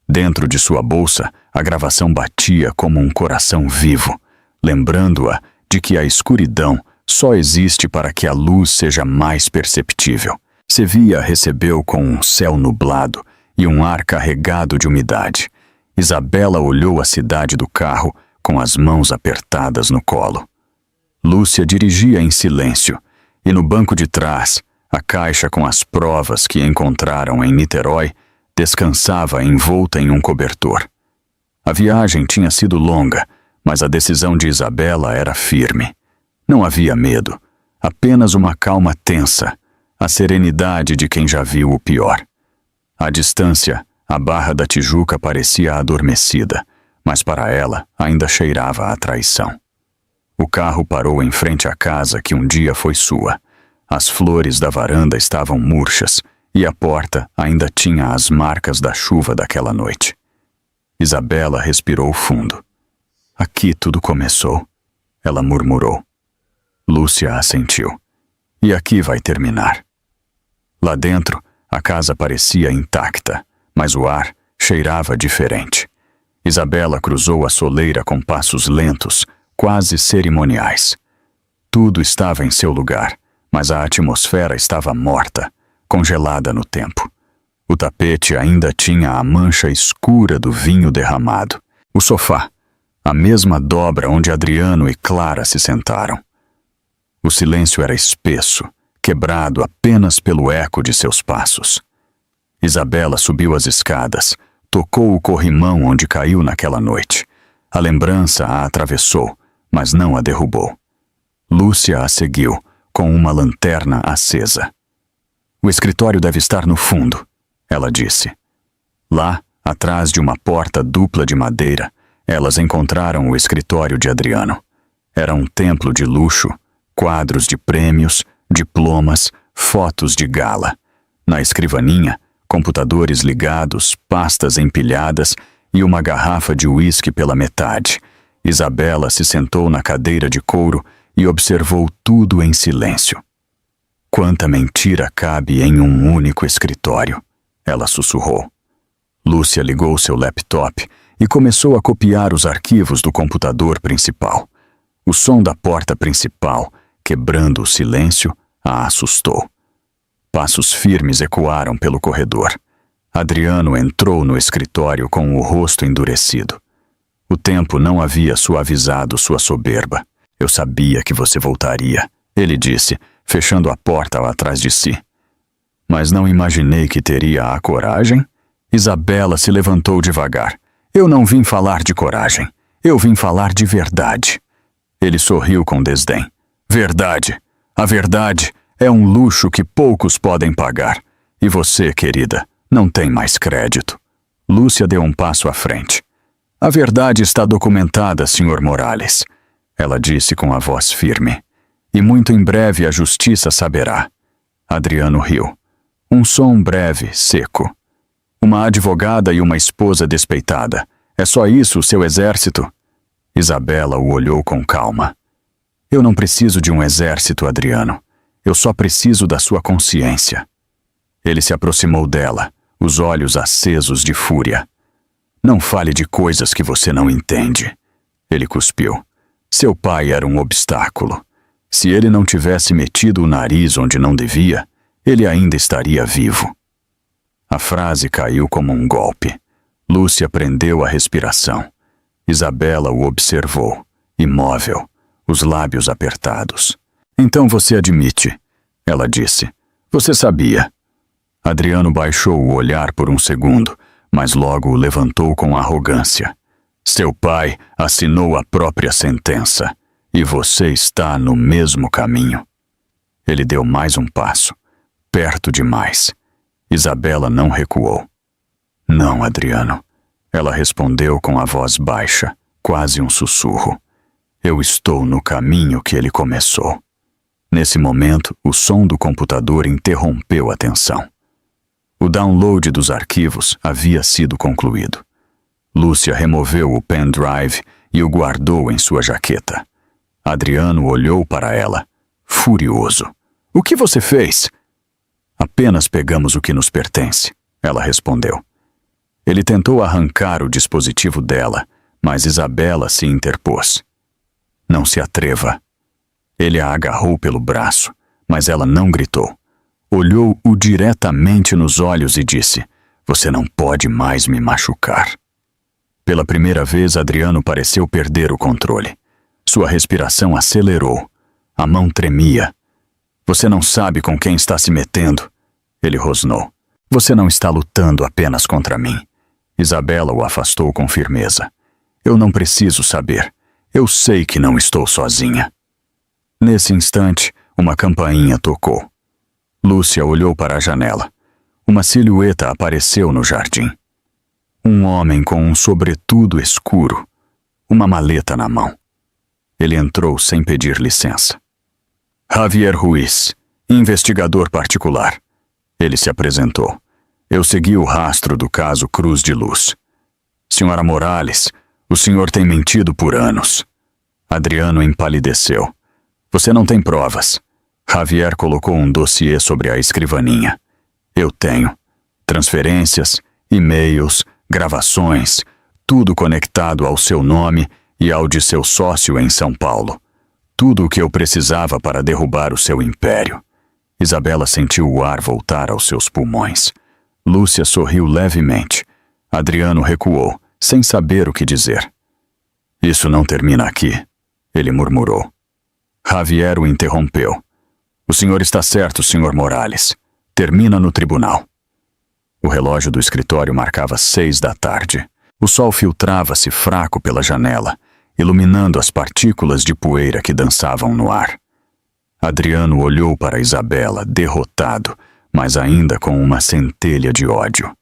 Dentro de sua bolsa, a gravação batia como um coração vivo, lembrando-a de que a escuridão só existe para que a luz seja mais perceptível. Sevilla recebeu com um céu nublado e um ar carregado de umidade. Isabela olhou a cidade do carro com as mãos apertadas no colo. Lúcia dirigia em silêncio, e no banco de trás, a caixa com as provas que encontraram em Niterói descansava envolta em um cobertor. A viagem tinha sido longa, mas a decisão de Isabela era firme. Não havia medo, Apenas uma calma tensa, a serenidade de quem já viu o pior. À distância, a Barra da Tijuca parecia adormecida, mas para ela ainda cheirava a traição. O carro parou em frente à casa que um dia foi sua. As flores da varanda estavam murchas e a porta ainda tinha as marcas da chuva daquela noite. Isabela respirou fundo. Aqui tudo começou, ela murmurou. Lúcia assentiu. E aqui vai terminar. Lá dentro, a casa parecia intacta, mas o ar cheirava diferente. Isabela cruzou a soleira com passos lentos, quase cerimoniais. Tudo estava em seu lugar, mas a atmosfera estava morta, congelada no tempo. O tapete ainda tinha a mancha escura do vinho derramado. O sofá, a mesma dobra onde Adriano e Clara se sentaram. O silêncio era espesso, quebrado apenas pelo eco de seus passos. Isabela subiu as escadas, tocou o corrimão onde caiu naquela noite. A lembrança a atravessou, mas não a derrubou. Lúcia a seguiu, com uma lanterna acesa. O escritório deve estar no fundo, ela disse. Lá, atrás de uma porta dupla de madeira, elas encontraram o escritório de Adriano. Era um templo de luxo, quadros de prêmios, diplomas, fotos de gala. Na escrivaninha, computadores ligados, pastas empilhadas e uma garrafa de uísque pela metade. Isabela se sentou na cadeira de couro e observou tudo em silêncio. Quanta mentira cabe em um único escritório, ela sussurrou. Lúcia ligou seu laptop e começou a copiar os arquivos do computador principal. O som da porta principal, quebrando o silêncio, a assustou. Passos firmes ecoaram pelo corredor. Adriano entrou no escritório com o rosto endurecido. O tempo não havia suavizado sua soberba. Eu sabia que você voltaria, ele disse, fechando a porta atrás de si. Mas não imaginei que teria a coragem. Isabela se levantou devagar. Eu não vim falar de coragem. Eu vim falar de verdade. Ele sorriu com desdém. Verdade. A verdade é um luxo que poucos podem pagar. E você, querida, não tem mais crédito. Lúcia deu um passo à frente. A verdade está documentada, Sr. Morales, ela disse com a voz firme. E muito em breve a justiça saberá. Adriano riu. Um som breve, seco. Uma advogada e uma esposa despeitada. É só isso o seu exército? Isabela o olhou com calma. Eu não preciso de um exército, Adriano. Eu só preciso da sua consciência. Ele se aproximou dela, os olhos acesos de fúria. Não fale de coisas que você não entende. Ele cuspiu. Seu pai era um obstáculo. Se ele não tivesse metido o nariz onde não devia, ele ainda estaria vivo. A frase caiu como um golpe. Lúcia prendeu a respiração. Isabela o observou, imóvel, os lábios apertados. Então você admite, ela disse. Você sabia. Adriano baixou o olhar por um segundo, mas logo o levantou com arrogância. Seu pai assinou a própria sentença, e você está no mesmo caminho. Ele deu mais um passo, perto demais. Isabela não recuou. Não, Adriano. Ela respondeu com a voz baixa, quase um sussurro. Eu estou no caminho que ele começou. Nesse momento, o som do computador interrompeu a tensão. O download dos arquivos havia sido concluído. Lúcia removeu o pendrive e o guardou em sua jaqueta. Adriano olhou para ela, furioso. O que você fez? Apenas pegamos o que nos pertence, ela respondeu. Ele tentou arrancar o dispositivo dela, mas Isabela se interpôs. Não se atreva. Ele a agarrou pelo braço, mas ela não gritou. Olhou-o diretamente nos olhos e disse, você não pode mais me machucar. Pela primeira vez, Adriano pareceu perder o controle. Sua respiração acelerou. A mão tremia. Você não sabe com quem está se metendo, ele rosnou. Você não está lutando apenas contra mim. Isabela o afastou com firmeza. Eu não preciso saber. Eu sei que não estou sozinha. Nesse instante, Uma campainha tocou. Lúcia olhou para a janela. Uma silhueta apareceu no jardim. Um homem com um sobretudo escuro, uma maleta na mão. Ele entrou sem pedir licença. Javier Ruiz, investigador particular. Ele se apresentou. Eu segui o rastro do caso Cruz de Luz. Senhora Morales, o senhor tem mentido por anos. Adriano empalideceu. Você não tem provas. Javier colocou um dossiê sobre a escrivaninha. Eu tenho. Transferências, e-mails, gravações, tudo conectado ao seu nome e ao de seu sócio em São Paulo. Tudo o que eu precisava para derrubar o seu império. Isabela sentiu o ar voltar aos seus pulmões. Lúcia sorriu levemente. Adriano recuou, sem saber o que dizer. Isso não termina aqui, ele murmurou. Javier o interrompeu. O senhor está certo, senhor Morales. Termina no tribunal. O relógio do escritório marcava 6 da tarde. O sol filtrava-se fraco pela janela, iluminando as partículas de poeira que dançavam no ar. Adriano olhou para Isabela, derrotado, mas ainda com uma centelha de ódio.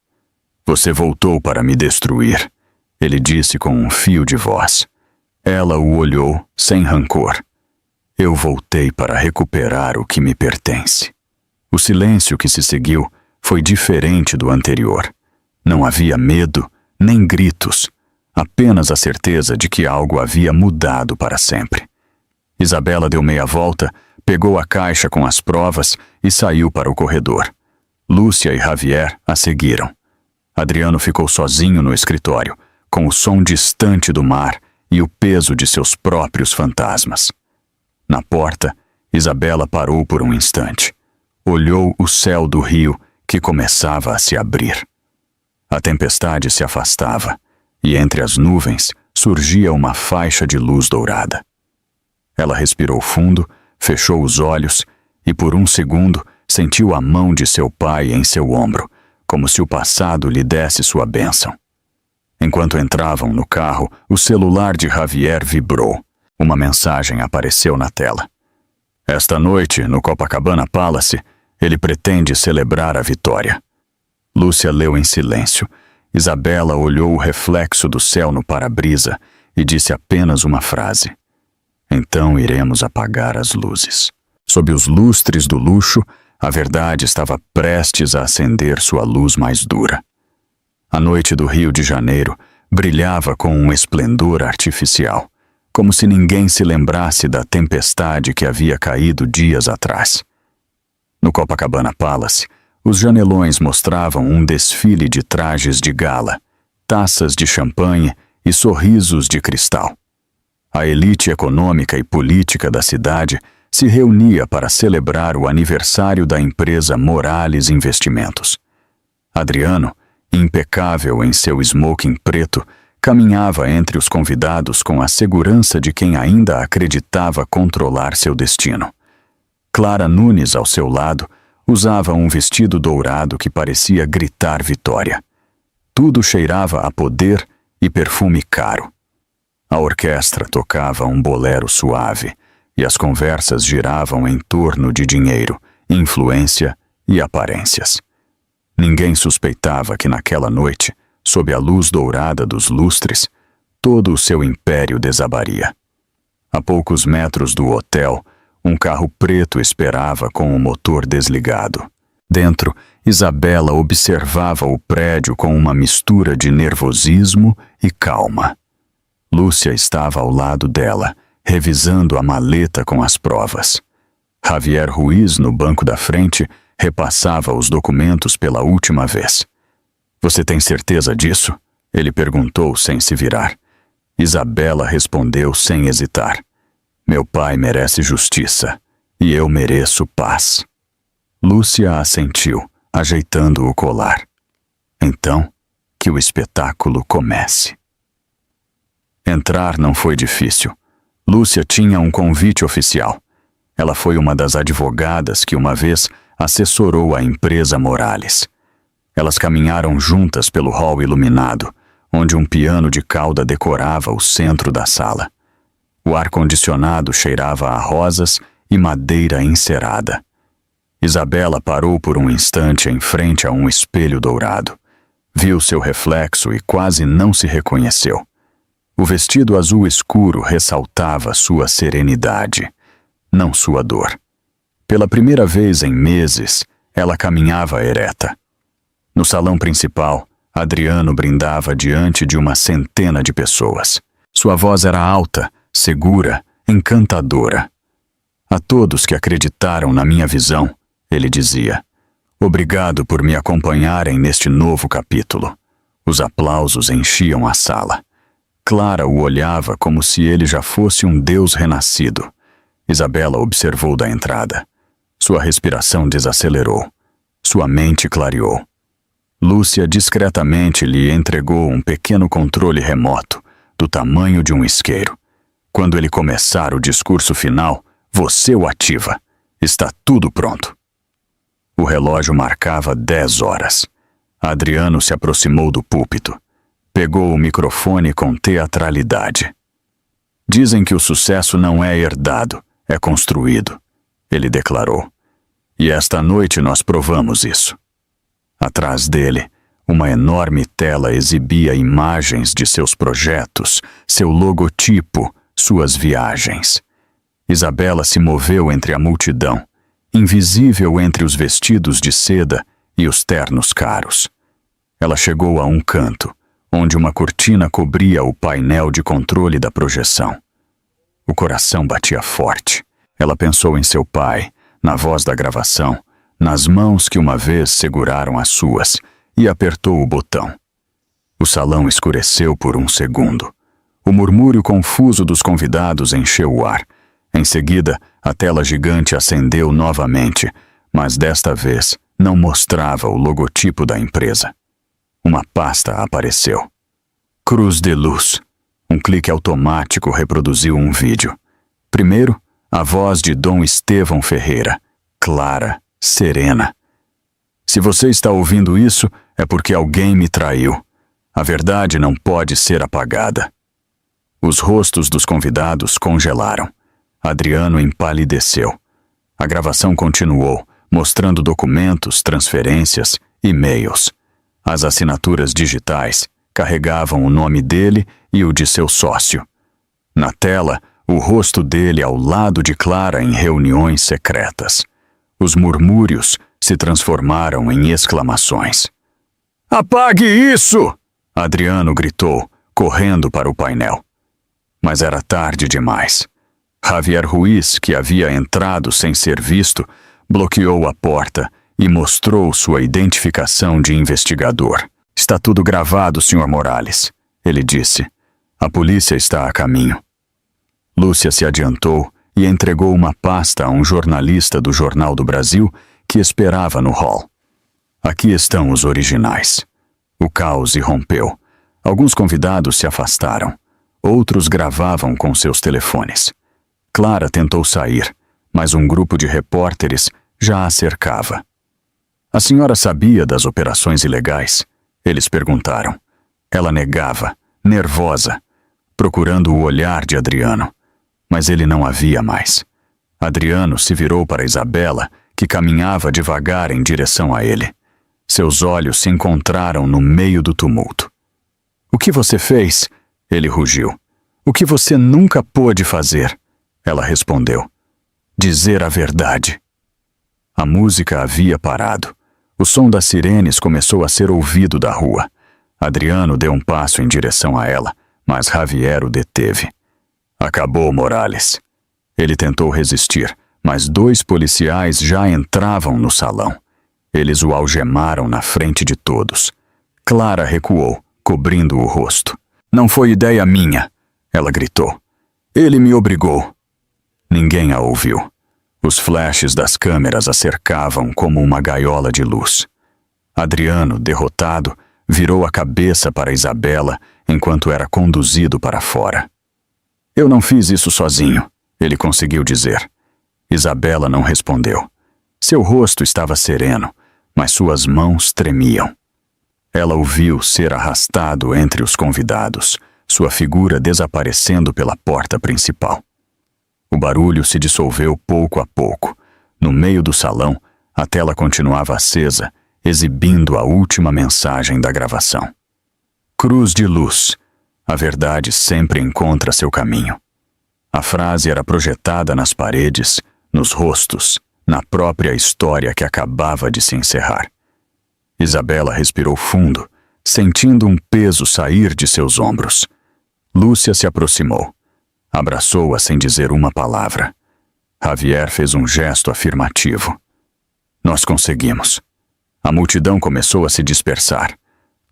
Você voltou para me destruir, ele disse com um fio de voz. Ela o olhou, sem rancor. Eu voltei para recuperar o que me pertence. O silêncio que se seguiu foi diferente do anterior. Não havia medo, nem gritos, apenas a certeza de que algo havia mudado para sempre. Isabela deu meia volta, pegou a caixa com as provas e saiu para o corredor. Lúcia e Javier a seguiram. Adriano ficou sozinho no escritório, com o som distante do mar e o peso de seus próprios fantasmas. Na porta, Isabela parou por um instante. Olhou o céu do rio que começava a se abrir. A tempestade se afastava e entre as nuvens surgia uma faixa de luz dourada. Ela respirou fundo, fechou os olhos e por um segundo sentiu a mão de seu pai em seu ombro, como se o passado lhe desse sua bênção. Enquanto entravam no carro, o celular de Javier vibrou. Uma mensagem apareceu na tela. Esta noite, no Copacabana Palace, ele pretende celebrar a vitória. Lúcia leu em silêncio. Isabela olhou o reflexo do céu no para-brisa e disse apenas uma frase. Então iremos apagar as luzes. Sob os lustres do luxo, a verdade estava prestes a acender sua luz mais dura. A noite do Rio de Janeiro brilhava com um esplendor artificial, como se ninguém se lembrasse da tempestade que havia caído dias atrás. No Copacabana Palace, os janelões mostravam um desfile de trajes de gala, taças de champanhe e sorrisos de cristal. A elite econômica e política da cidade se reunia para celebrar o aniversário da empresa Morales Investimentos. Adriano, impecável em seu smoking preto, caminhava entre os convidados com a segurança de quem ainda acreditava controlar seu destino. Clara Nunes, ao seu lado, usava um vestido dourado que parecia gritar vitória. Tudo cheirava a poder e perfume caro. A orquestra tocava um bolero suave e as conversas giravam em torno de dinheiro, influência e aparências. Ninguém suspeitava que naquela noite, sob a luz dourada dos lustres, todo o seu império desabaria. A poucos metros do hotel, um carro preto esperava com o motor desligado. Dentro, Isabela observava o prédio com uma mistura de nervosismo e calma. Lúcia estava ao lado dela, revisando a maleta com as provas. Javier Ruiz, no banco da frente, repassava os documentos pela última vez. Você tem certeza disso? Ele perguntou sem se virar. Isabela respondeu sem hesitar. Meu pai merece justiça, e eu mereço paz. Lúcia assentiu, ajeitando o colar. Então, que o espetáculo comece. Entrar não foi difícil. Lúcia tinha um convite oficial. Ela foi uma das advogadas que uma vez assessorou a empresa Morales. Elas caminharam juntas pelo hall iluminado, onde um piano de cauda decorava o centro da sala. O ar-condicionado cheirava a rosas e madeira encerada. Isabela parou por um instante em frente a um espelho dourado. Viu seu reflexo e quase não se reconheceu. O vestido azul escuro ressaltava sua serenidade, não sua dor. Pela primeira vez em meses, ela caminhava ereta. No salão principal, Adriano brindava diante de uma centena de pessoas. Sua voz era alta, segura, encantadora. A todos que acreditaram na minha visão, ele dizia: obrigado por me acompanharem neste novo capítulo. Os aplausos enchiam a sala. Clara o olhava como se ele já fosse um deus renascido. Isabela observou da entrada. Sua respiração desacelerou. Sua mente clareou. Lúcia discretamente lhe entregou um pequeno controle remoto, do tamanho de um isqueiro. Quando ele começar o discurso final, você o ativa. Está tudo pronto. O relógio marcava 10 horas. Adriano se aproximou do púlpito. Pegou o microfone com teatralidade. Dizem que o sucesso não é herdado, é construído, ele declarou. E esta noite nós provamos isso. Atrás dele, uma enorme tela exibia imagens de seus projetos, seu logotipo, suas viagens. Isabela se moveu entre a multidão, invisível entre os vestidos de seda e os ternos caros. Ela chegou a um canto, onde uma cortina cobria o painel de controle da projeção. O coração batia forte. Ela pensou em seu pai, na voz da gravação, nas mãos que uma vez seguraram as suas, e apertou o botão. O salão escureceu por um segundo. O murmúrio confuso dos convidados encheu o ar. Em seguida, a tela gigante acendeu novamente, mas desta vez não mostrava o logotipo da empresa. Uma pasta apareceu. Cruz de Luz. Um clique automático reproduziu um vídeo. Primeiro, a voz de Dom Estevão Ferreira, clara, serena. Se você está ouvindo isso, é porque alguém me traiu. A verdade não pode ser apagada. Os rostos dos convidados congelaram. Adriano empalideceu. A gravação continuou, mostrando documentos, transferências, e-mails. As assinaturas digitais carregavam o nome dele e o de seu sócio. Na tela, o rosto dele ao lado de Clara em reuniões secretas. Os murmúrios se transformaram em exclamações. "Apague isso!" Adriano gritou, correndo para o painel. Mas era tarde demais. Javier Ruiz, que havia entrado sem ser visto, bloqueou a porta e mostrou sua identificação de investigador. "Está tudo gravado, Sr. Morales", ele disse. "A polícia está a caminho." Lúcia se adiantou e entregou uma pasta a um jornalista do Jornal do Brasil que esperava no hall. "Aqui estão os originais." O caos irrompeu. Alguns convidados se afastaram. Outros gravavam com seus telefones. Clara tentou sair, mas um grupo de repórteres já a cercava. "A senhora sabia das operações ilegais?" Eles perguntaram. Ela negava, nervosa, procurando o olhar de Adriano. Mas ele não a via mais. Adriano se virou para Isabela, que caminhava devagar em direção a ele. Seus olhos se encontraram no meio do tumulto. "O que você fez?" Ele rugiu. "O que você nunca pôde fazer?" Ela respondeu. "Dizer a verdade." A música havia parado. O som das sirenes começou a ser ouvido da rua. Adriano deu um passo em direção a ela, mas Javier o deteve. "Acabou, Morales." Ele tentou resistir, mas 2 policiais já entravam no salão. Eles o algemaram na frente de todos. Clara recuou, cobrindo o rosto. "Não foi ideia minha", ela gritou. "Ele me obrigou." Ninguém a ouviu. Os flashes das câmeras a cercavam como uma gaiola de luz. Adriano, derrotado, virou a cabeça para Isabela enquanto era conduzido para fora. "Eu não fiz isso sozinho", ele conseguiu dizer. Isabela não respondeu. Seu rosto estava sereno, mas suas mãos tremiam. Ela o viu ser arrastado entre os convidados, sua figura desaparecendo pela porta principal. O barulho se dissolveu pouco a pouco. No meio do salão, a tela continuava acesa, exibindo a última mensagem da gravação. Cruz de luz. A verdade sempre encontra seu caminho. A frase era projetada nas paredes, nos rostos, na própria história que acabava de se encerrar. Isabela respirou fundo, sentindo um peso sair de seus ombros. Lúcia se aproximou. Abraçou-a sem dizer uma palavra. Javier fez um gesto afirmativo. Nós conseguimos. A multidão começou a se dispersar.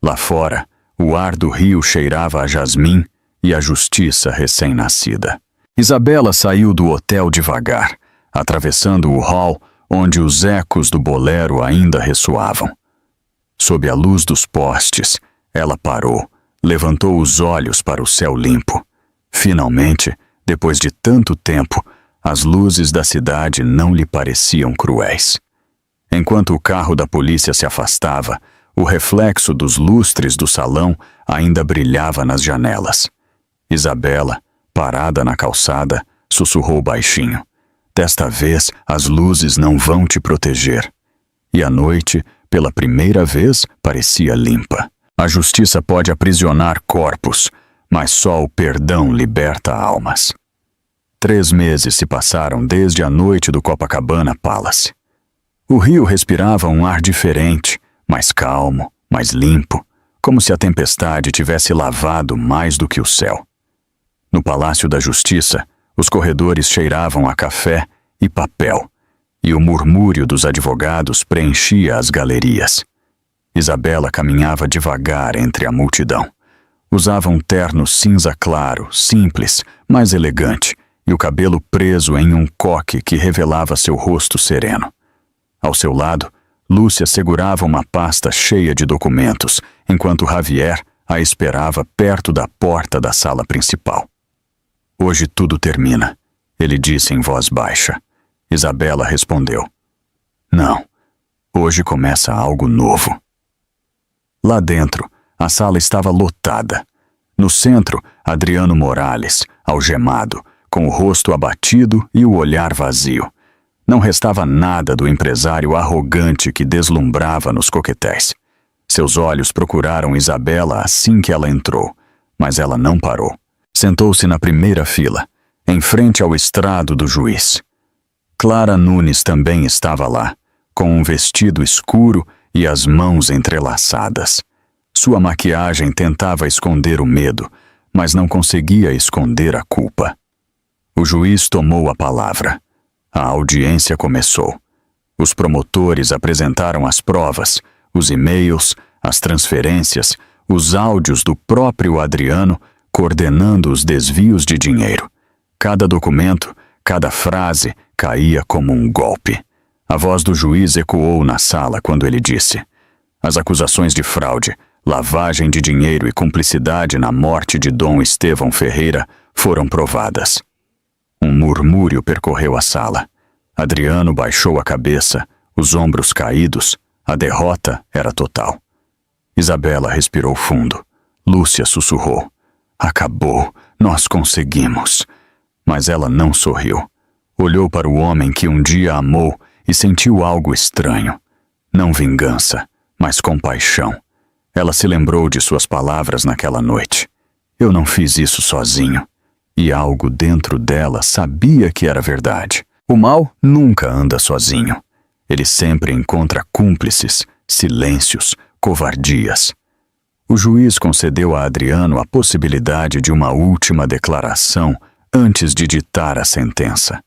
Lá fora, o ar do rio cheirava a jasmim e a justiça recém-nascida. Isabela saiu do hotel devagar, atravessando o hall onde os ecos do bolero ainda ressoavam. Sob a luz dos postes, ela parou, levantou os olhos para o céu limpo. Finalmente, depois de tanto tempo, as luzes da cidade não lhe pareciam cruéis. Enquanto o carro da polícia se afastava, o reflexo dos lustres do salão ainda brilhava nas janelas. Isabela, parada na calçada, sussurrou baixinho. Desta vez, as luzes não vão te proteger. E a noite, pela primeira vez, parecia limpa. A justiça pode aprisionar corpos, mas só o perdão liberta almas. 3 meses se passaram desde a noite do Copacabana Palace. O rio respirava um ar diferente, mais calmo, mais limpo, como se a tempestade tivesse lavado mais do que o céu. No Palácio da Justiça, os corredores cheiravam a café e papel, e o murmúrio dos advogados preenchia as galerias. Isabela caminhava devagar entre a multidão. Usava um terno cinza claro, simples, mas elegante, e o cabelo preso em um coque que revelava seu rosto sereno. Ao seu lado, Lúcia segurava uma pasta cheia de documentos, enquanto Javier a esperava perto da porta da sala principal. Hoje tudo termina, ele disse em voz baixa. Isabela respondeu. Não, hoje começa algo novo. Lá dentro, a sala estava lotada. No centro, Adriano Morales, algemado, com o rosto abatido e o olhar vazio. Não restava nada do empresário arrogante que deslumbrava nos coquetéis. Seus olhos procuraram Isabela assim que ela entrou, mas ela não parou. Sentou-se na primeira fila, em frente ao estrado do juiz. Clara Nunes também estava lá, com um vestido escuro e as mãos entrelaçadas. Sua maquiagem tentava esconder o medo, mas não conseguia esconder a culpa. O juiz tomou a palavra. A audiência começou. Os promotores apresentaram as provas, os e-mails, as transferências, os áudios do próprio Adriano coordenando os desvios de dinheiro. Cada documento, cada frase caía como um golpe. A voz do juiz ecoou na sala quando ele disse: as acusações de fraude, lavagem de dinheiro e cumplicidade na morte de Dom Estevão Ferreira foram provadas. Um murmúrio percorreu a sala. Adriano baixou a cabeça, os ombros caídos. A derrota era total. Isabela respirou fundo. Lúcia sussurrou. Acabou, nós conseguimos. Mas ela não sorriu. Olhou para o homem que um dia amou e sentiu algo estranho. Não vingança, mas compaixão. Ela se lembrou de suas palavras naquela noite. Eu não fiz isso sozinho. E algo dentro dela sabia que era verdade. O mal nunca anda sozinho. Ele sempre encontra cúmplices, silêncios, covardias. O juiz concedeu a Adriano a possibilidade de uma última declaração antes de ditar a sentença.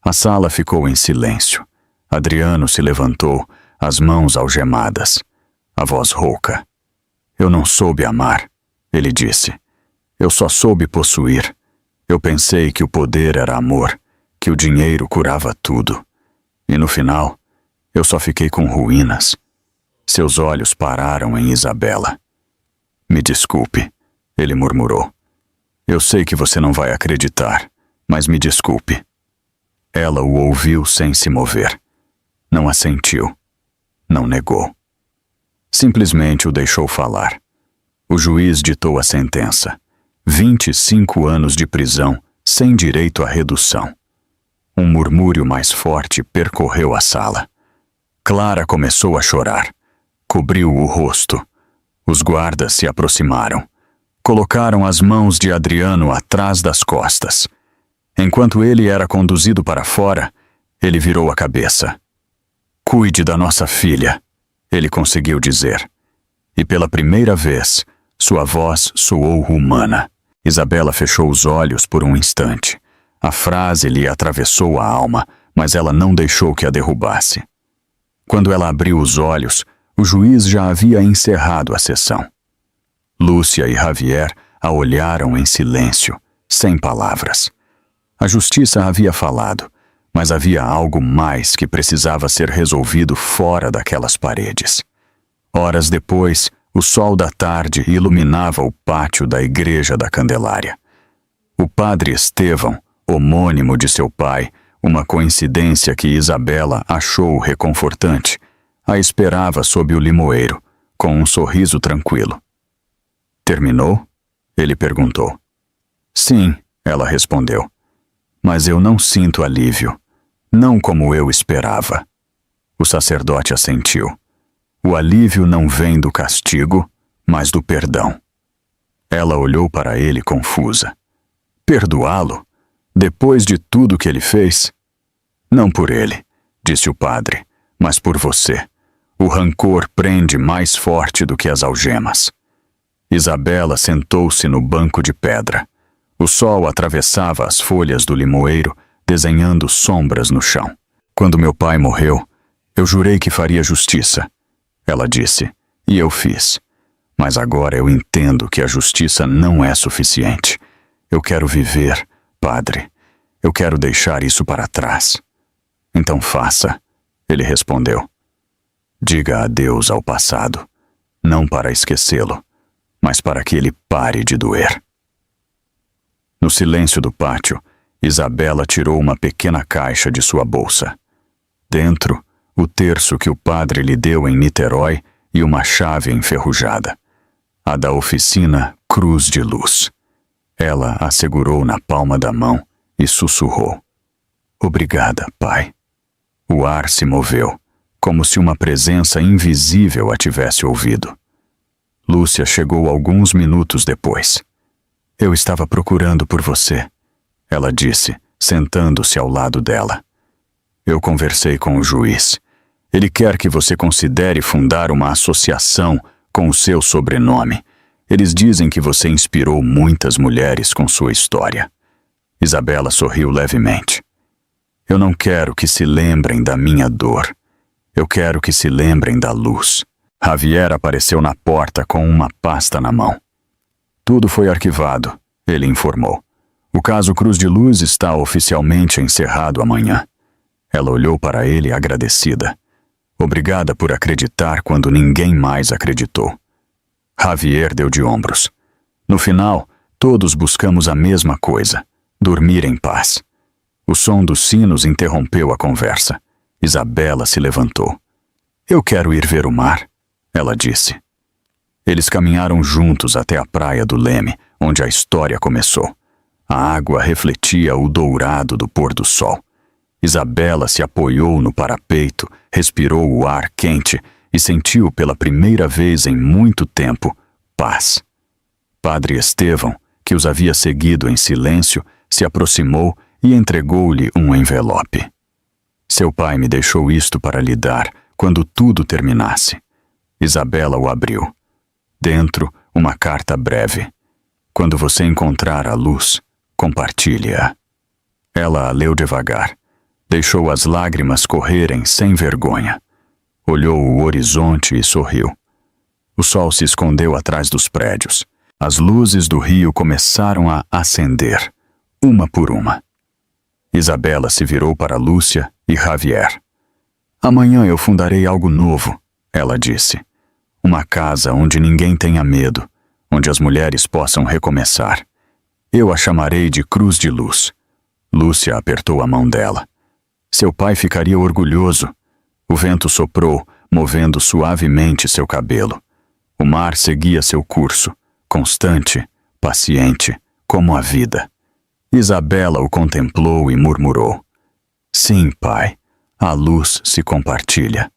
A sala ficou em silêncio. Adriano se levantou, as mãos algemadas. A voz rouca. Eu não soube amar, ele disse. Eu só soube possuir. Eu pensei que o poder era amor, que o dinheiro curava tudo. E no final, eu só fiquei com ruínas. Seus olhos pararam em Isabela. Me desculpe, ele murmurou. Eu sei que você não vai acreditar, mas me desculpe. Ela o ouviu sem se mover. Não assentiu. Não negou. Simplesmente o deixou falar. O juiz ditou a sentença. 25 anos de prisão, sem direito à redução. Um murmúrio mais forte percorreu a sala. Clara começou a chorar. Cobriu o rosto. Os guardas se aproximaram. Colocaram as mãos de Adriano atrás das costas. Enquanto ele era conduzido para fora, ele virou a cabeça. "Cuide da nossa filha", ele conseguiu dizer. E pela primeira vez, sua voz soou humana. Isabela fechou os olhos por um instante. A frase lhe atravessou a alma, mas ela não deixou que a derrubasse. Quando ela abriu os olhos, o juiz já havia encerrado a sessão. Lúcia e Javier a olharam em silêncio, sem palavras. A justiça havia falado, mas havia algo mais que precisava ser resolvido fora daquelas paredes. Horas depois, o sol da tarde iluminava o pátio da Igreja da Candelária. O padre Estevão, homônimo de seu pai, uma coincidência que Isabela achou reconfortante, a esperava sob o limoeiro, com um sorriso tranquilo. "Terminou?" ele perguntou. "Sim", ela respondeu. "Mas eu não sinto alívio. Não como eu esperava." O sacerdote assentiu. "O alívio não vem do castigo, mas do perdão." Ela olhou para ele confusa. "Perdoá-lo? Depois de tudo que ele fez?" "Não por ele", disse o padre, "mas por você. O rancor prende mais forte do que as algemas." Isabela sentou-se no banco de pedra. O sol atravessava as folhas do limoeiro, desenhando sombras no chão. "Quando meu pai morreu, eu jurei que faria justiça", ela disse, "e eu fiz. Mas agora eu entendo que a justiça não é suficiente. Eu quero viver, padre. Eu quero deixar isso para trás." "Então faça", ele respondeu. "Diga adeus ao passado, não para esquecê-lo, mas para que ele pare de doer." No silêncio do pátio, Isabela tirou uma pequena caixa de sua bolsa. Dentro, o terço que o padre lhe deu em Niterói e uma chave enferrujada. A da oficina Cruz de Luz. Ela a segurou na palma da mão e sussurrou: "Obrigada, pai." O ar se moveu, como se uma presença invisível a tivesse ouvido. Lúcia chegou alguns minutos depois. "Eu estava procurando por você", ela disse, sentando-se ao lado dela. "Eu conversei com o juiz. Ele quer que você considere fundar uma associação com o seu sobrenome. Eles dizem que você inspirou muitas mulheres com sua história." Isabela sorriu levemente. "Eu não quero que se lembrem da minha dor. Eu quero que se lembrem da luz." Javier apareceu na porta com uma pasta na mão. "Tudo foi arquivado", ele informou. "O caso Cruz de Luz está oficialmente encerrado amanhã." Ela olhou para ele agradecida. "Obrigada por acreditar quando ninguém mais acreditou." Javier deu de ombros. "No final, todos buscamos a mesma coisa: dormir em paz." O som dos sinos interrompeu a conversa. Isabela se levantou. "Eu quero ir ver o mar", ela disse. Eles caminharam juntos até a praia do Leme, onde a história começou. A água refletia o dourado do pôr do sol. Isabela se apoiou no parapeito, respirou o ar quente e sentiu pela primeira vez em muito tempo paz. Padre Estevão, que os havia seguido em silêncio, se aproximou e entregou-lhe um envelope. "Seu pai me deixou isto para lhe dar quando tudo terminasse." Isabela o abriu. Dentro, uma carta breve. "Quando você encontrar a luz, compartilhe-a." Ela a leu devagar. Deixou as lágrimas correrem sem vergonha. Olhou o horizonte e sorriu. O sol se escondeu atrás dos prédios. As luzes do rio começaram a acender, uma por uma. Isabela se virou para Lúcia e Javier. "Amanhã eu fundarei algo novo", ela disse. "Uma casa onde ninguém tenha medo, onde as mulheres possam recomeçar. Eu a chamarei de Cruz de Luz." Lúcia apertou a mão dela. Seu pai ficaria orgulhoso. O vento soprou, movendo suavemente seu cabelo. O mar seguia seu curso, constante, paciente, como a vida. Isabela o contemplou e murmurou: Sim, pai, a luz se compartilha.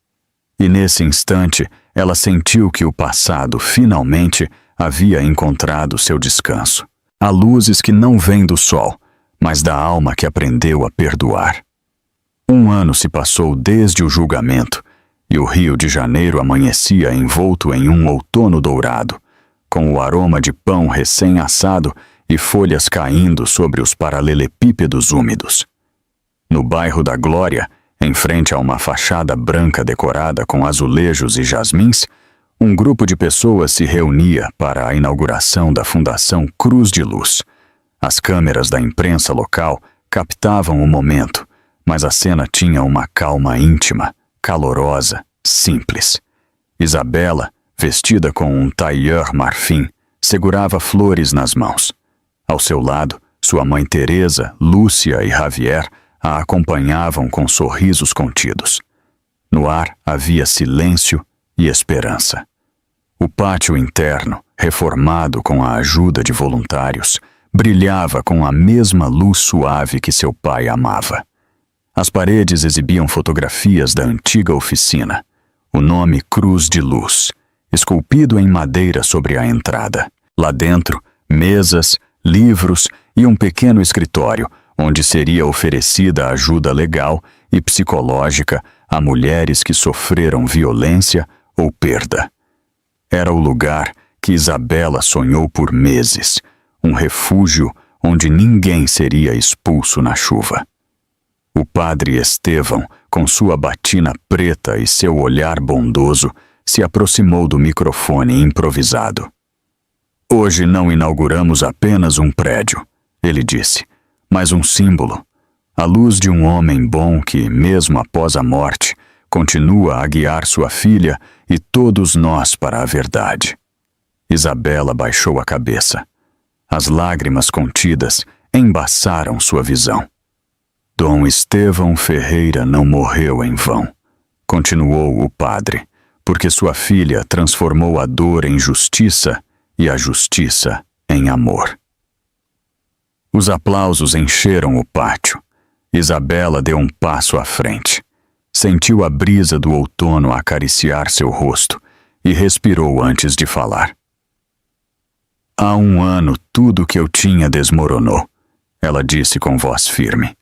E nesse instante, ela sentiu que o passado, finalmente, havia encontrado seu descanso. Há luzes que não vêm do sol, mas da alma que aprendeu a perdoar. 1 ano se passou desde o julgamento, e o Rio de Janeiro amanhecia envolto em um outono dourado, com o aroma de pão recém-assado e folhas caindo sobre os paralelepípedos úmidos. No bairro da Glória, em frente a uma fachada branca decorada com azulejos e jasmins, um grupo de pessoas se reunia para a inauguração da Fundação Cruz de Luz. As câmeras da imprensa local captavam o momento, mas a cena tinha uma calma íntima, calorosa, simples. Isabela, vestida com um tailleur marfim, segurava flores nas mãos. Ao seu lado, sua mãe Teresa, Lúcia e Javier a acompanhavam com sorrisos contidos. No ar havia silêncio e esperança. O pátio interno, reformado com a ajuda de voluntários, brilhava com a mesma luz suave que seu pai amava. As paredes exibiam fotografias da antiga oficina, o nome Cruz de Luz, esculpido em madeira sobre a entrada. Lá dentro, mesas, livros e um pequeno escritório, onde seria oferecida ajuda legal e psicológica a mulheres que sofreram violência ou perda. Era o lugar que Isabela sonhou por meses, um refúgio onde ninguém seria expulso na chuva. O padre Estevão, com sua batina preta e seu olhar bondoso, se aproximou do microfone improvisado. Hoje não inauguramos apenas um prédio, ele disse, mas um símbolo, a luz de um homem bom que, mesmo após a morte, continua a guiar sua filha e todos nós para a verdade. Isabela baixou a cabeça. As lágrimas contidas embaçaram sua visão. Dom Estevão Ferreira não morreu em vão, continuou o padre, porque sua filha transformou a dor em justiça e a justiça em amor. Os aplausos encheram o pátio. Isabela deu um passo à frente. Sentiu a brisa do outono acariciar seu rosto e respirou antes de falar. Há 1 ano tudo que eu tinha desmoronou, ela disse com voz firme.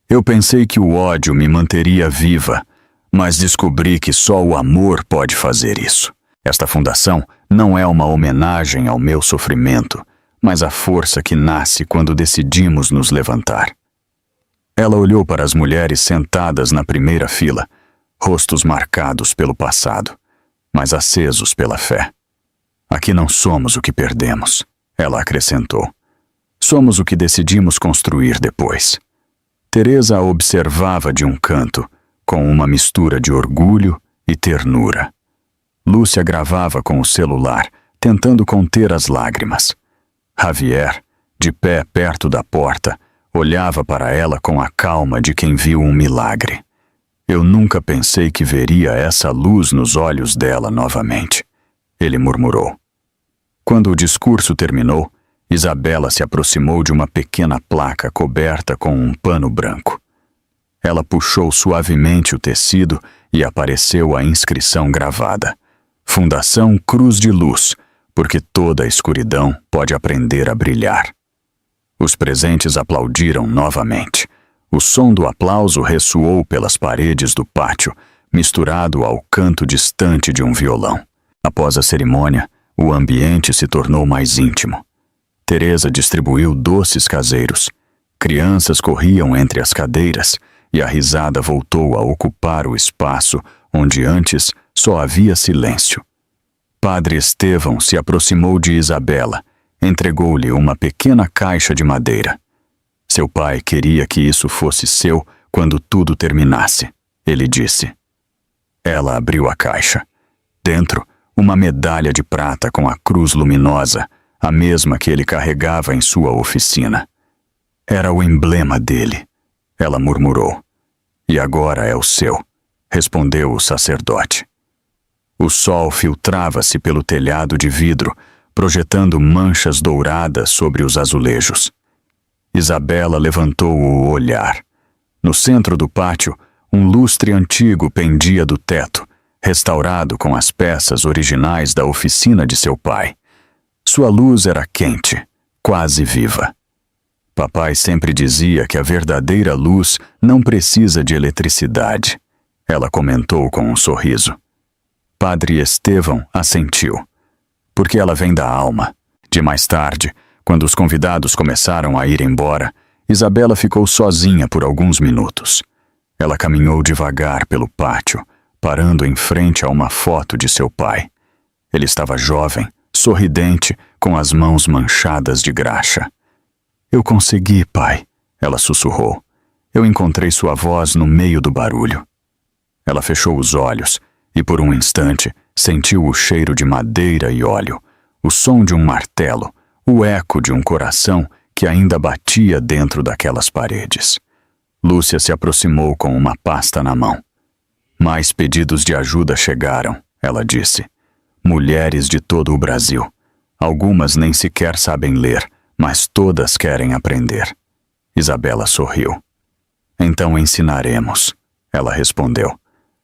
Eu pensei que o ódio me manteria viva, mas descobri que só o amor pode fazer isso. Esta fundação não é uma homenagem ao meu sofrimento, mas a força que nasce quando decidimos nos levantar. Ela olhou para as mulheres sentadas na primeira fila, rostos marcados pelo passado, mas acesos pela fé. Aqui não somos o que perdemos, ela acrescentou. Somos o que decidimos construir depois. Teresa a observava de um canto, com uma mistura de orgulho e ternura. Lúcia gravava com o celular, tentando conter as lágrimas. Javier, de pé perto da porta, olhava para ela com a calma de quem viu um milagre. Eu nunca pensei que veria essa luz nos olhos dela novamente, ele murmurou. Quando o discurso terminou, Isabela se aproximou de uma pequena placa coberta com um pano branco. Ela puxou suavemente o tecido e apareceu a inscrição gravada. Fundação Cruz de Luz, porque toda a escuridão pode aprender a brilhar. Os presentes aplaudiram novamente. O som do aplauso ressoou pelas paredes do pátio, misturado ao canto distante de um violão. Após a cerimônia, o ambiente se tornou mais íntimo. Teresa distribuiu doces caseiros. Crianças corriam entre as cadeiras e a risada voltou a ocupar o espaço onde antes só havia silêncio. Padre Estevão se aproximou de Isabela, entregou-lhe uma pequena caixa de madeira. Seu pai queria que isso fosse seu quando tudo terminasse, ele disse. Ela abriu a caixa. Dentro, uma medalha de prata com a cruz luminosa, a mesma que ele carregava em sua oficina. Era o emblema dele, ela murmurou. E agora é o seu, respondeu o sacerdote. O sol filtrava-se pelo telhado de vidro, projetando manchas douradas sobre os azulejos. Isabela levantou o olhar. No centro do pátio, um lustre antigo pendia do teto, restaurado com as peças originais da oficina de seu pai. Sua luz era quente, quase viva. Papai sempre dizia que a verdadeira luz não precisa de eletricidade. Ela comentou com um sorriso. Padre Estevão assentiu. Porque ela vem da alma. De mais tarde, quando os convidados começaram a ir embora, Isabela ficou sozinha por alguns minutos. Ela caminhou devagar pelo pátio, parando em frente a uma foto de seu pai. Ele estava jovem, sorridente, com as mãos manchadas de graxa. Eu consegui, pai, ela sussurrou. Eu encontrei sua voz no meio do barulho. Ela fechou os olhos e, por um instante, sentiu o cheiro de madeira e óleo, o som de um martelo, o eco de um coração que ainda batia dentro daquelas paredes. Lúcia se aproximou com uma pasta na mão. Mais pedidos de ajuda chegaram, ela disse. Mulheres de todo o Brasil. Algumas nem sequer sabem ler, mas todas querem aprender. Isabela sorriu. Então ensinaremos, ela respondeu.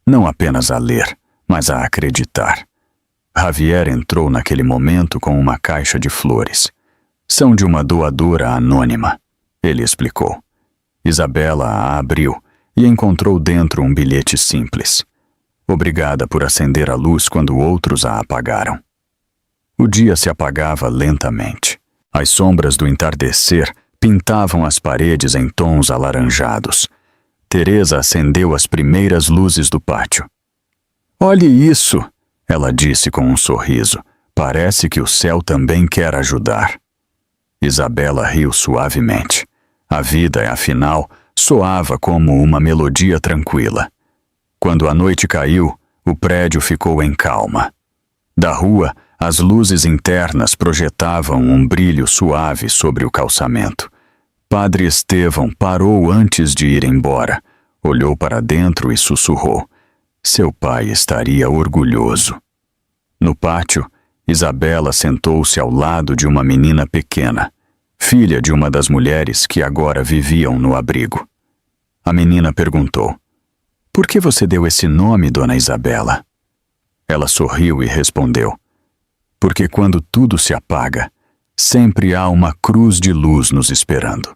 Não apenas a ler, mas a acreditar. Javier entrou naquele momento com uma caixa de flores. São de uma doadora anônima, ele explicou. Isabela a abriu e encontrou dentro um bilhete simples. Obrigada por acender a luz quando outros a apagaram. O dia se apagava lentamente. As sombras do entardecer pintavam as paredes em tons alaranjados. Teresa acendeu as primeiras luzes do pátio. Olhe isso, ela disse com um sorriso. Parece que o céu também quer ajudar. Isabela riu suavemente. A vida, afinal, soava como uma melodia tranquila. Quando a noite caiu, o prédio ficou em calma. Da rua, as luzes internas projetavam um brilho suave sobre o calçamento. Padre Estevão parou antes de ir embora, olhou para dentro e sussurrou. Seu pai estaria orgulhoso. No pátio, Isabela sentou-se ao lado de uma menina pequena, filha de uma das mulheres que agora viviam no abrigo. A menina perguntou, por que você deu esse nome, Dona Isabela? Ela sorriu e respondeu, porque quando tudo se apaga, sempre há uma cruz de luz nos esperando.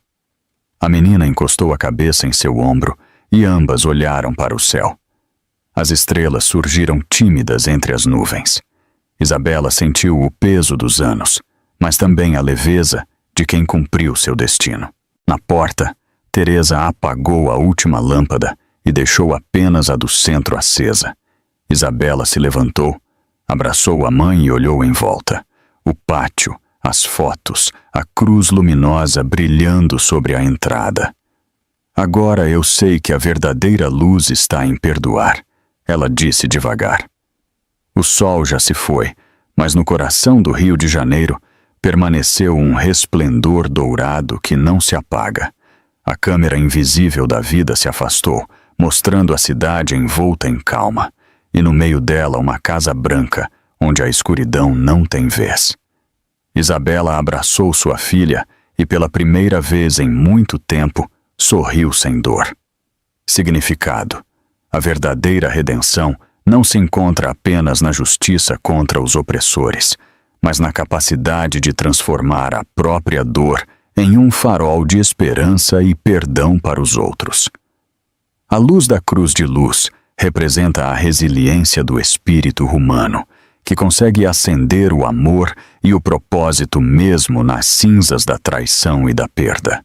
A menina encostou a cabeça em seu ombro e ambas olharam para o céu. As estrelas surgiram tímidas entre as nuvens. Isabela sentiu o peso dos anos, mas também a leveza de quem cumpriu seu destino. Na porta, Teresa apagou a última lâmpada e deixou apenas a do centro acesa. Isabela se levantou, abraçou a mãe e olhou em volta. O pátio, as fotos, a cruz luminosa brilhando sobre a entrada. Agora eu sei que a verdadeira luz está em perdoar, ela disse devagar. O sol já se foi, mas no coração do Rio de Janeiro permaneceu um resplendor dourado que não se apaga. A câmera invisível da vida se afastou, mostrando a cidade envolta em calma, e no meio dela uma casa branca, onde a escuridão não tem vez. Isabela abraçou sua filha e pela primeira vez em muito tempo sorriu sem dor. Significado: a verdadeira redenção não se encontra apenas na justiça contra os opressores, mas na capacidade de transformar a própria dor em um farol de esperança e perdão para os outros. A luz da cruz de luz representa a resiliência do espírito humano, que consegue acender o amor e o propósito mesmo nas cinzas da traição e da perda.